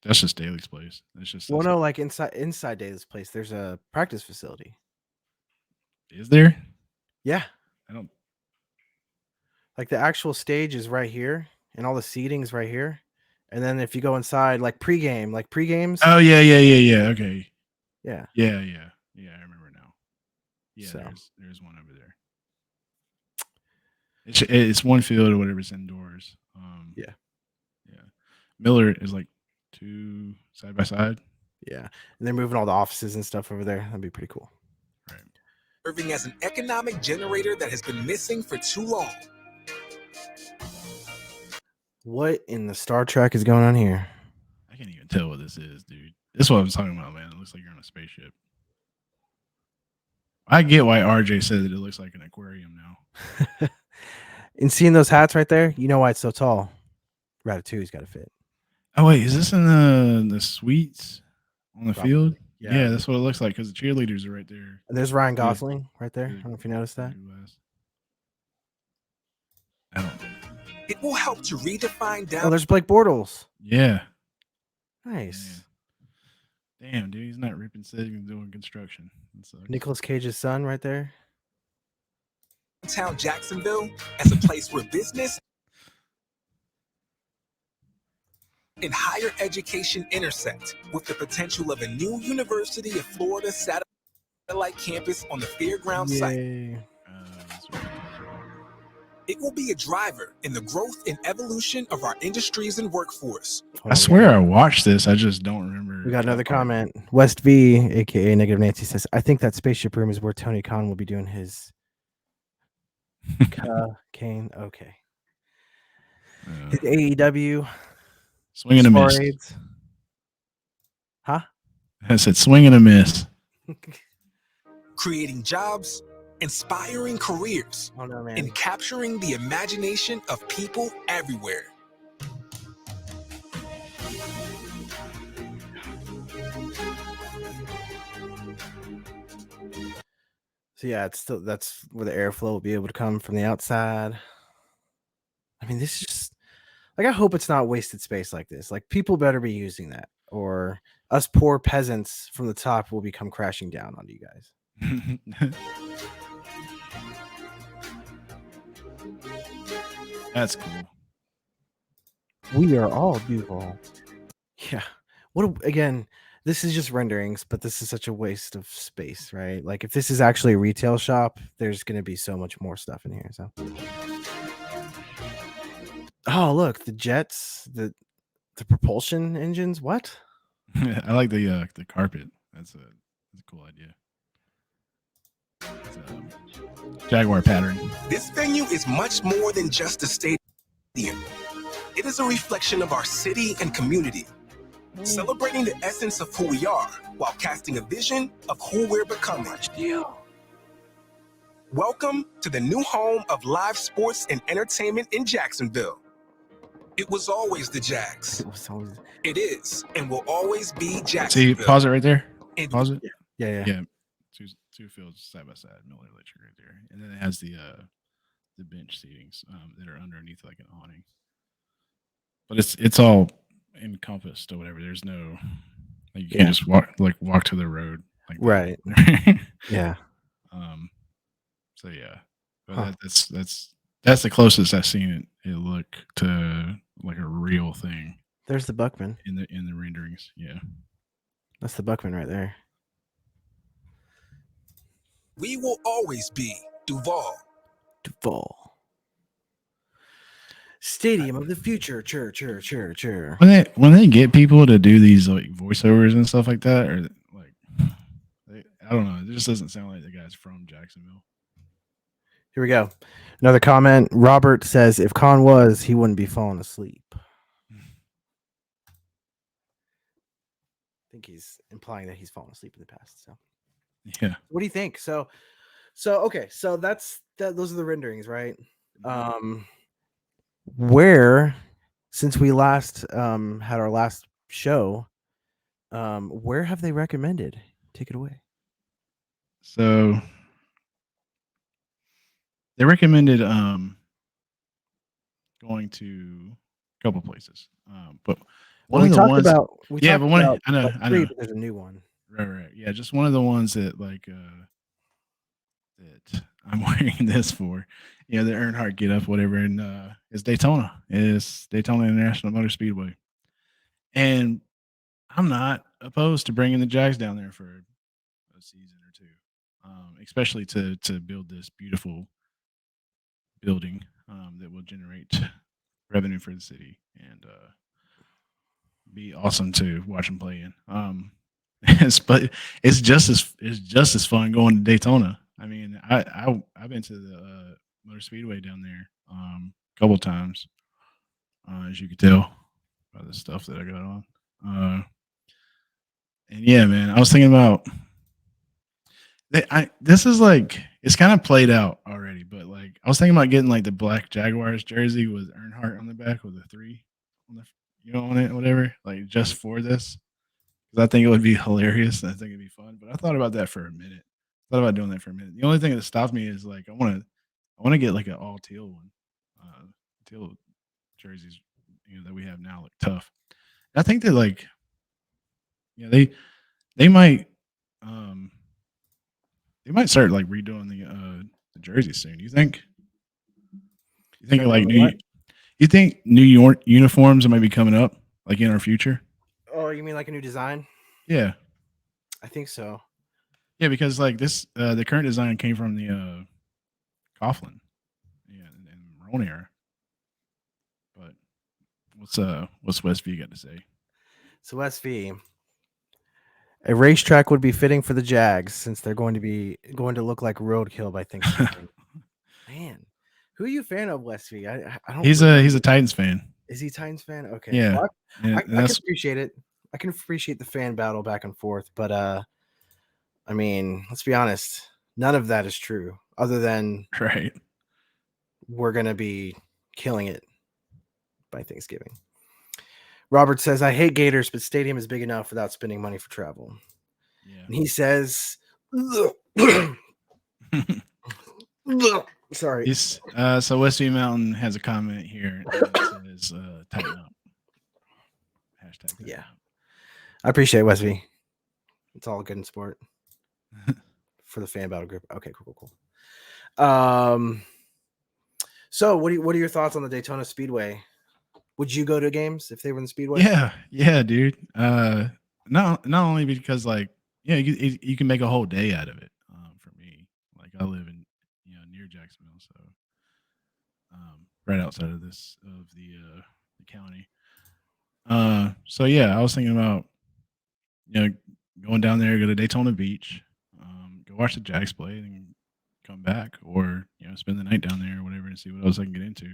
That's just Daly's place. That's just Well, no, like inside Daly's place, there's a practice facility. Is there? Yeah. I don't Like the actual stage is right here, and all the seating's right here. And then if you go inside, like pregames. Oh yeah. Okay. Yeah. Yeah. I remember now. Yeah, So. there's one over there. It's one field or whatever's indoors. Yeah. Miller is like two side by side. Yeah. And they're moving all the offices and stuff over there. That'd be pretty cool. Right. Serving as an economic generator that has been missing for too long. What in the Star Trek is going on here? I can't even tell what this is, dude. This is what I'm talking about, man. It looks like you're on a spaceship. I get why RJ said that it looks like an aquarium now. And seeing those hats right there, you know why it's so tall. Ratatouille's got to fit. Oh wait, is this in the suites on the Probably. field? Yeah. Yeah, that's what it looks like because the cheerleaders are right there. And there's Ryan Gosling right there. I don't know if you noticed that. I don't. It will help to redefine Oh, downtown. there's Blake Bortles. Yeah. Nice. Damn, dude, he's not ripping savings doing construction. Nicolas Cage's son, right there. Downtown Jacksonville as a place where business and higher education intersect, with the potential of a new University of Florida satellite campus on the fairground site. It will be a driver in the growth and evolution of our industries and workforce. I swear I watched this. I just don't remember. We got another comment. West V, aka Negative Nancy, says, "I think that spaceship room is where Tony Khan will be doing his Kane." Okay. His AEW swing and a miss. Huh? I said swing and a miss. Creating jobs, inspiring careers, and capturing the imagination of people everywhere. So yeah, that's where the airflow will be able to come from the outside. I mean, this is just like, I hope it's not wasted space like this. Like, people better be using that, or us poor peasants from the top will become crashing down onto you guys. That's cool. We are all Duval. Yeah. Again, this is just renderings, but this is such a waste of space, right? Like, if this is actually a retail shop, there's going to be so much more stuff in here. So, oh, look, the jets, the propulsion engines. What? I like the carpet. That's a cool idea. Jaguar pattern. This venue is much more than just a stadium. It is a reflection of our city and community, celebrating the essence of who we are while casting a vision of who we're becoming. Welcome to the new home of live sports and entertainment in Jacksonville. It was always the Jags. It is and will always be Jacksonville. See, pause it right there. Pause it. Yeah. Two fields side by side, Miller Electric right there, and then it has the bench seatings that are underneath like an awning. But it's all encompassed or whatever. There's no, like, you can't just walk to the road like right. Yeah. So yeah, but that's the closest I've seen it look to like a real thing. There's the Buckman in the renderings. Yeah, that's the Buckman right there. We will always be Duval. Stadium of the future. Sure. When they get people to do these like voiceovers and stuff like that, or like, I don't know, it just doesn't sound like the guy's from Jacksonville. Here we go. Another comment. Robert says, if Khan was, he wouldn't be falling asleep. I think he's implying that he's fallen asleep in the past. So yeah. What do you think? So okay, so those are the renderings, right? Where, since we last had our last show, where have they recommended? Take it away. So they recommended going to a couple places, but one of the ones, I know, but there's a new one. Right. Yeah, just one of the ones that like that I'm wearing this for, the Earnhardt get up, whatever, and is Daytona. It's Daytona International Motor Speedway, and I'm not opposed to bringing the Jags down there for a season or two, especially to build this beautiful building that will generate revenue for the city and be awesome to watch them play in. But it's just as fun going to Daytona. I mean, I've been to the Motor Speedway down there a couple times, as you could tell by the stuff that I got on. And yeah, man, I was thinking about this is like, it's kind of played out already, but like I was thinking about getting like the black Jaguars jersey with Earnhardt on the back with a 3 on the on it, whatever, like just for this. I think it would be hilarious. I think it'd be fun. But I thought about that for a minute. Thought about doing that for a minute. The only thing that stopped me is like I want to get like an all teal one. Teal jerseys, that we have now look tough. And I think that like, They might start like redoing the jerseys soon. You think? You think like you think New York uniforms might be coming up like in our future? Oh, you mean like a new design? Yeah. I think so. Yeah, because like this the current design came from the Coughlin. Yeah, and Maroney era. But what's Westview got to say? So SV, a racetrack would be fitting for the Jags since they're going to look like roadkill by Thanksgiving. Man, who are you a fan of, Westview? I don't. He's a Titans fan. Is he Titans fan? Okay. Yeah, Well, and I can appreciate it. I can appreciate the fan battle back and forth, but I mean, let's be honest. None of that is true, other than right. we're gonna be killing it by Thanksgiving. Robert says, I hate Gators, but stadium is big enough without spending money for travel. Yeah. And he says, sorry. So Westview Mountain has a comment here that says tighten up. Hashtag tighten up. I appreciate it, Westview. It's all good in sport. For the fan battle group. Okay, cool. So what are your thoughts on the Daytona Speedway? Would you go to games if they were in the Speedway? Yeah, dude. Not only because like you can make a whole day out of it. For me, like I live in near Jacksonville, so right outside of the county. So yeah, I was thinking about going down there, go to Daytona Beach, go watch the Jags play, and come back, or spend the night down there or whatever, and see what else I can get into.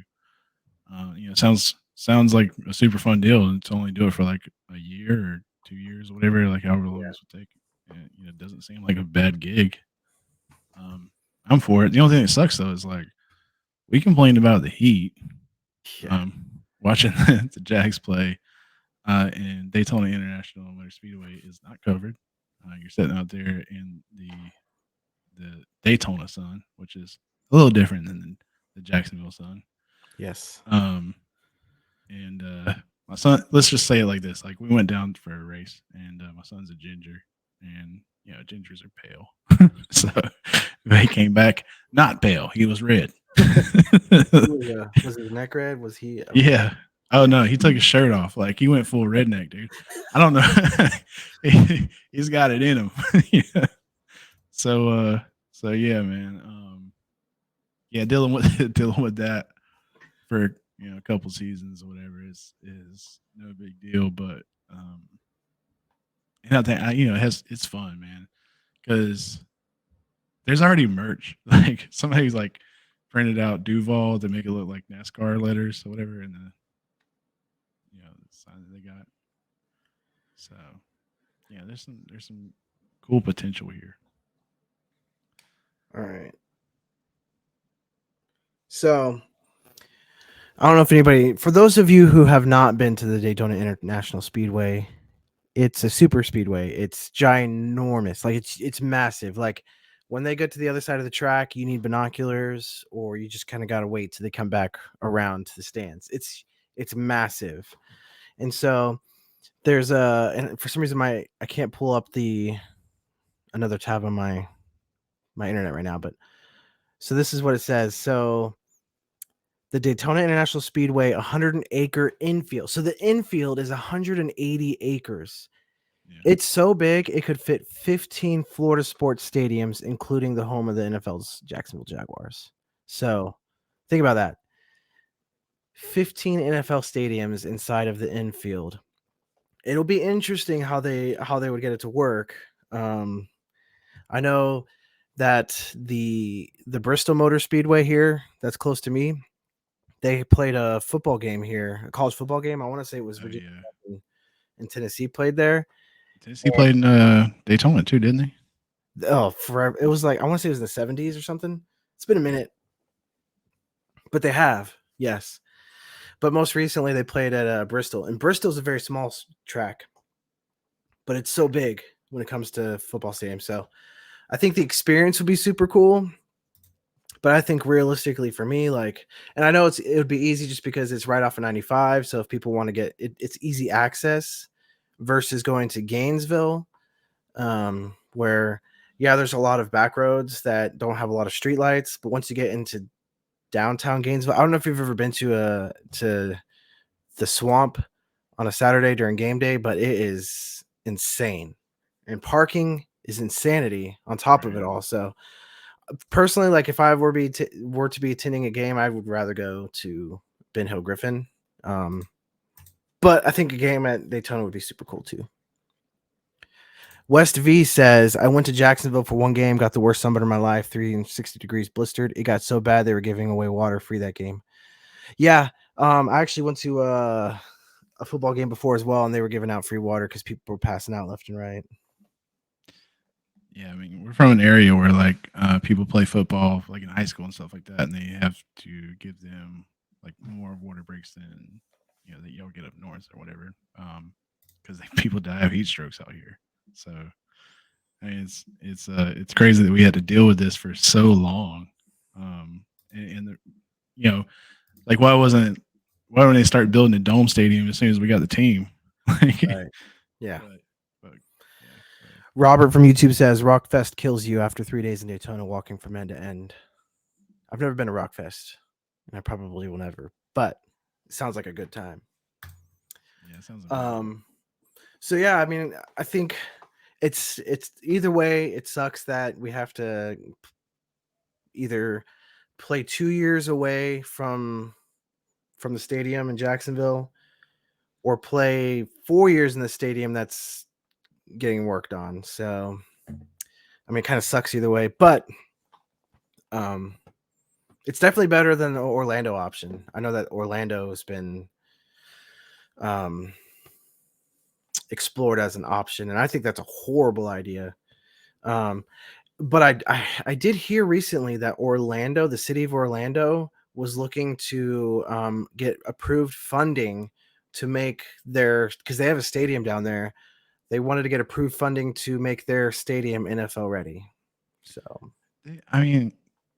Sounds like a super fun deal, and to only do it for like a year or 2 years or whatever, like however long this would take. And, it doesn't seem like a bad gig. I'm for it. The only thing that sucks though is like we complained about the heat. Watching the Jags play, and Daytona International Motor Speedway is not covered. You're sitting out there in the Daytona sun, which is a little different than the Jacksonville sun. Yes. And my son, let's just say it like this: like we went down for a race, and my son's a ginger, and gingers are pale, so he came back not pale; he was red. Was his neck red? Was he? Yeah. Oh no, he took his shirt off. Like he went full redneck, dude. I don't know. He's got it in him. Yeah. So yeah, man. Yeah, dealing with that for a couple seasons or whatever is no big deal. But and I think it's fun, man, because there's already merch. Like somebody's like printed out Duval to make it look like NASCAR letters or whatever, and the sign that they got. So yeah, there's some cool potential here. All right. So I don't know if anybody, for those of you who have not been to the Daytona International Speedway, it's a super speedway. It's ginormous. Like it's massive. Like when they get to the other side of the track, you need binoculars, or you just kind of got to wait till they come back around to the stands. It's massive. And so there's and for some reason I can't pull up another tab on my internet right now, but so this is what it says. So the Daytona International Speedway, 100-acre infield. So the infield is 180 acres. Yeah. It's so big it could fit 15 Florida sports stadiums, including the home of the NFL's Jacksonville Jaguars. So think about that. 15 NFL stadiums inside of the infield. It'll be interesting how they would get it to work. I know that the Bristol Motor Speedway here, that's close to me, they played a football game here, a college football game. I want to say it was Virginia and Tennessee played there. Tennessee played in Daytona too, didn't they? Oh, forever. It was like, I want to say it was in the 70s or something. It's been a minute. But they have, yes. But most recently they played at Bristol. And Bristol's a very small track, but it's so big when it comes to football stadiums. So I think the experience would be super cool. But I think realistically for me, like, and I know it would be easy just because it's right off of 95. So if people want to get it, it's easy access versus going to Gainesville. where there's a lot of back roads that don't have a lot of street lights, but once you get into downtown Gainesville, I don't know if you've ever been to the Swamp on a Saturday during game day, but it is insane, and parking is insanity on top of it all. So personally, like if I were to be attending a game, I would rather go to Ben Hill Griffin. But I think a game at Daytona would be super cool too. West V says, I went to Jacksonville for one game, got the worst sunburn of my life, 360 degrees blistered. It got so bad they were giving away water free that game. Yeah, I actually went to a football game before as well, and they were giving out free water because people were passing out left and right. Yeah, I mean, we're from an area where like people play football like in high school and stuff like that, and they have to give them like more water breaks than that y'all get up north or whatever, because people die of heat strokes out here. So I mean, it's crazy that we had to deal with this for so long, and like why wouldn't they start building a dome stadium as soon as we got the team? Right. Yeah. Robert from YouTube says Rockfest kills you after 3 days in Daytona walking from end to end. I've never been to Rockfest, and I probably will never, but it sounds like a good time. Yeah, it sounds amazing. So yeah, I mean, I think it's either way, it sucks that we have to either play 2 years away from the stadium in Jacksonville or play 4 years in the stadium that's getting worked on. So I mean, it kind of sucks either way, but it's definitely better than the Orlando option. I know that Orlando has been explored as an option, and I think that's a horrible idea. But I did hear recently that Orlando, the city of Orlando, was looking to get approved funding to make because they have a stadium down there. They wanted to get approved funding to make their stadium NFL ready. So, I mean,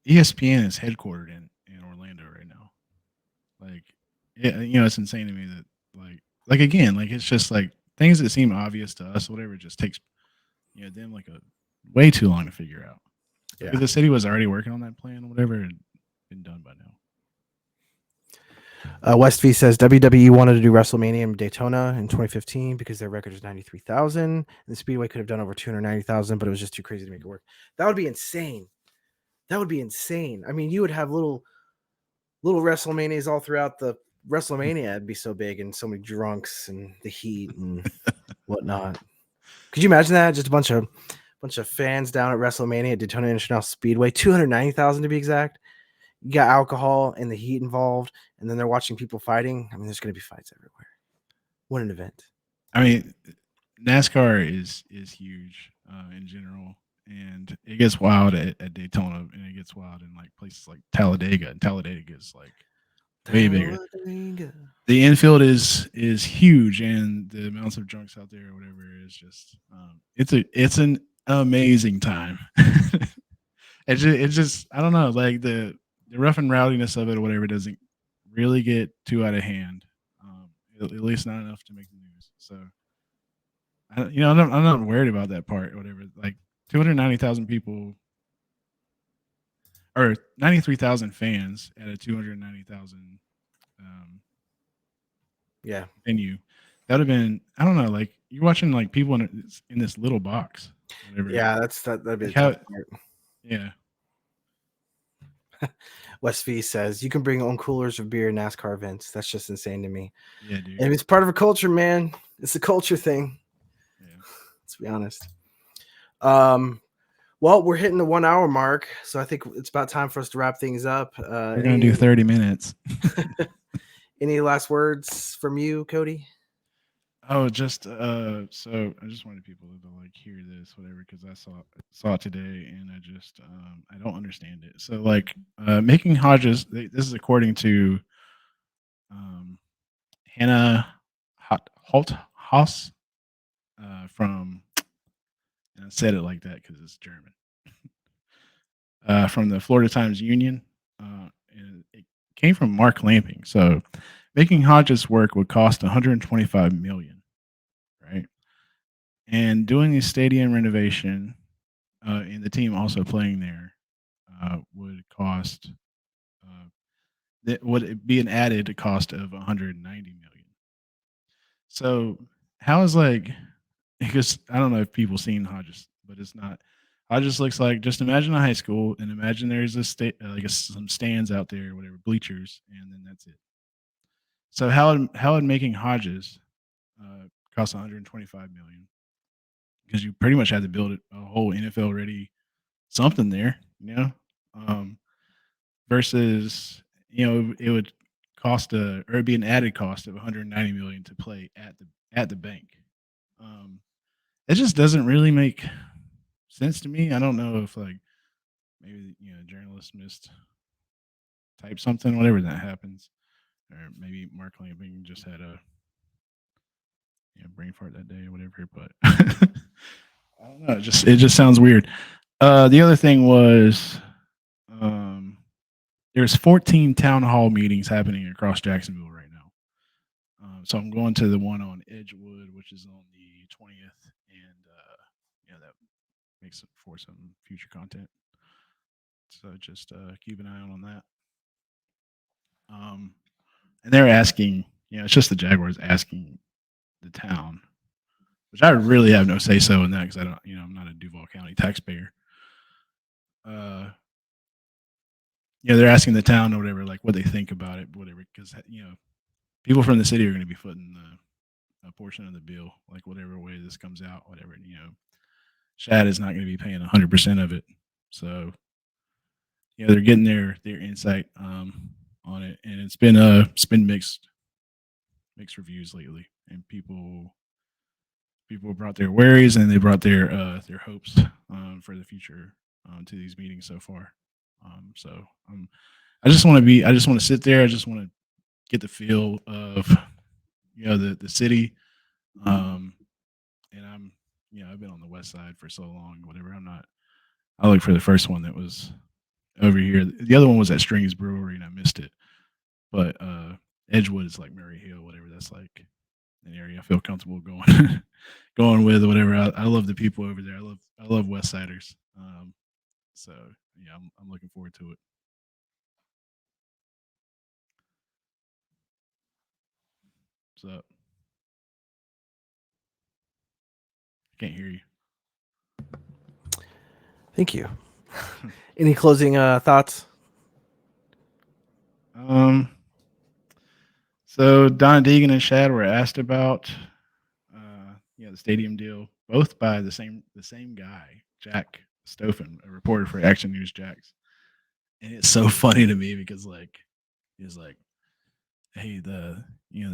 ESPN is headquartered in Orlando right now. Like, it's insane to me that like again, like it's just like things that seem obvious to us, whatever, just takes them like a way too long to figure out. Yeah. Because the city was already working on that plan or whatever and been done by now. West V says WWE wanted to do WrestleMania in Daytona in 2015 because their record is 93,000. And the Speedway could have done over 290,000, but it was just too crazy to make it work. That would be insane. I mean, you would have little WrestleManias all throughout the WrestleMania. It'd be so big and so many drunks and the heat and whatnot. Could you imagine that? Just a bunch of fans down at WrestleMania at Daytona International Speedway, 290,000 to be exact. You got alcohol and the heat involved, and then they're watching people fighting. I mean, there's going to be fights everywhere. What an event! I mean, NASCAR is huge in general, and it gets wild at Daytona, and it gets wild in like places like Talladega. And Talladega is like way bigger. The infield is huge, and the amounts of drunks out there or whatever is just it's an amazing time. It's just I don't know, like the rough and rowdiness of it or whatever doesn't really get too out of hand, at least not enough to make the news. So, I'm not worried about that part or whatever. Like 290,000 people or 93,000 fans at a 290,000 venue. That would have been, I don't know, like you're watching like people in this little box. Whatever. Yeah, that'd be the tough part. Yeah. West V says you can bring own coolers of beer in NASCAR events. That's just insane to me. Yeah, dude. And it's part of a culture, man. It's a culture thing. Yeah. Let's be honest. Well, we're hitting the 1 hour mark, so I think it's about time for us to wrap things up. We're gonna do 30 minutes. Any last words from you, Cody? Oh, just so I just wanted people to like hear this, whatever, because I saw it today, and I just I don't understand it. So like making Hodges, this is according to Hannah Holthaus from, and I said it like that because it's German, from the Florida Times Union, and it came from Mark Lamping. So making Hodges work would cost $125 million, right? And doing a stadium renovation and the team also playing there would cost that would it be an added cost of 190 million. So how is like because I don't know if people seen Hodges, but it's not. Hodges looks like just imagine a high school and imagine there's a some stands out there, whatever bleachers, and then that's it. So how would making Hodges cost 125 million? Because you pretty much had to build a whole NFL ready something there, you know, um, versus it would cost or it'd be an added cost of 190 million to play at the bank. Um, it just doesn't really make sense to me. I don't know if like maybe journalist missed type something, whatever that happens, or maybe Mark Lamping just had a brain fart that day or whatever. But I don't know. It just sounds weird. The other thing was there's 14 town hall meetings happening across Jacksonville right now. So I'm going to the one on Edgewood, which is on the 20th, and that makes it for some future content. So just keep an eye out on that. And they're asking, it's just the Jaguars asking the town, which I really have no say so in that because I don't, I'm not a Duval County taxpayer. They're asking the town or whatever, like what they think about it, whatever, because people from the city are going to be footing a portion of the bill, like whatever way this comes out, whatever. Shad is not going to be paying 100% of it, so they're getting their insight on it, and it's been mixed reviews lately, and people brought their worries and they brought their hopes for the future to these meetings so far. So I just want to sit there. I just want to get the feel of the city. And I've been on the west side for so long, whatever. I looked for the first one that was over here. The other one was at Strings Brewery and I missed it. But Edgewood is like Murray Hill, whatever. That's like an area I feel comfortable going with, whatever. I love the people over there. I love West Siders. So yeah, I'm looking forward to it. What's up? I can't hear you. Thank you. Any closing thoughts? So Don Deegan and Shad were asked about the stadium deal, both by the same guy, Jack Stoffen, a reporter for Action News Jags. And it's so funny to me because he's like, hey, the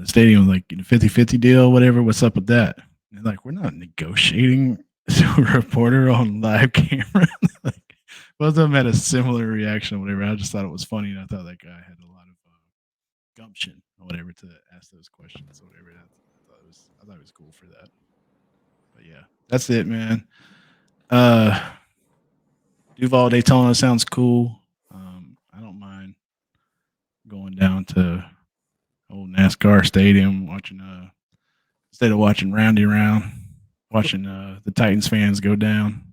stadium, like 50-50 deal, whatever, what's up with that? And like, we're not negotiating to a reporter on live camera. Like, both of them had a similar reaction or whatever. I just thought it was funny, and I thought that guy had a lot of gumption or whatever to ask those questions or whatever. I thought it was cool for that. But yeah, that's it, man. Duval Daytona sounds cool. I don't mind going down to old NASCAR stadium watching instead of watching Roundy Round, watching the Titans fans go down.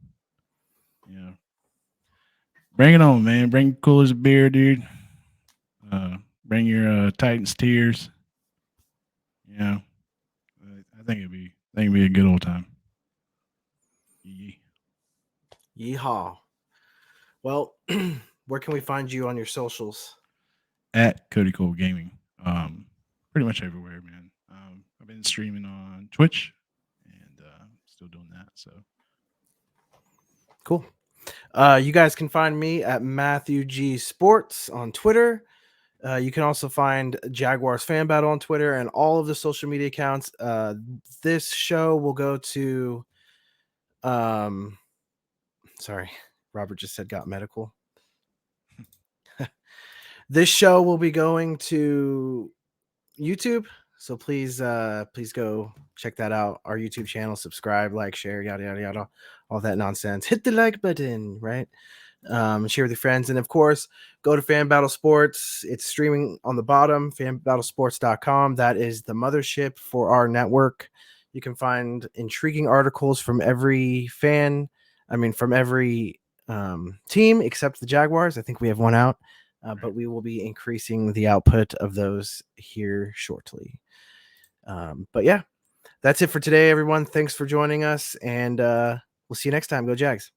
Bring it on, man. Bring coolers of beer, dude. Bring your Titans tears. I think it'd be a good old time. Yeehaw. Well, where can we find you on your socials? At Cody Cold Gaming. Pretty much everywhere, man. I've been streaming on Twitch and still doing that. So cool. You guys can find me at Matthew G Sports on Twitter. You can also find Jaguars Fan Battle on Twitter and all of the social media accounts. This show will go to sorry, Robert just said got medical. This show will be going to YouTube, so please go check that out. Our YouTube channel, subscribe, like, share, yada yada yada, all that nonsense. Hit the like button, right? Share with your friends, and of course, go to Fan Battle Sports. It's streaming on the bottom, fanbattlesports.com. That is the mothership for our network. You can find intriguing articles from every fan. From every team except the Jaguars. I think we have one out, but we will be increasing the output of those here shortly. But yeah, that's it for today, everyone. Thanks for joining us, and we'll see you next time. Go Jags.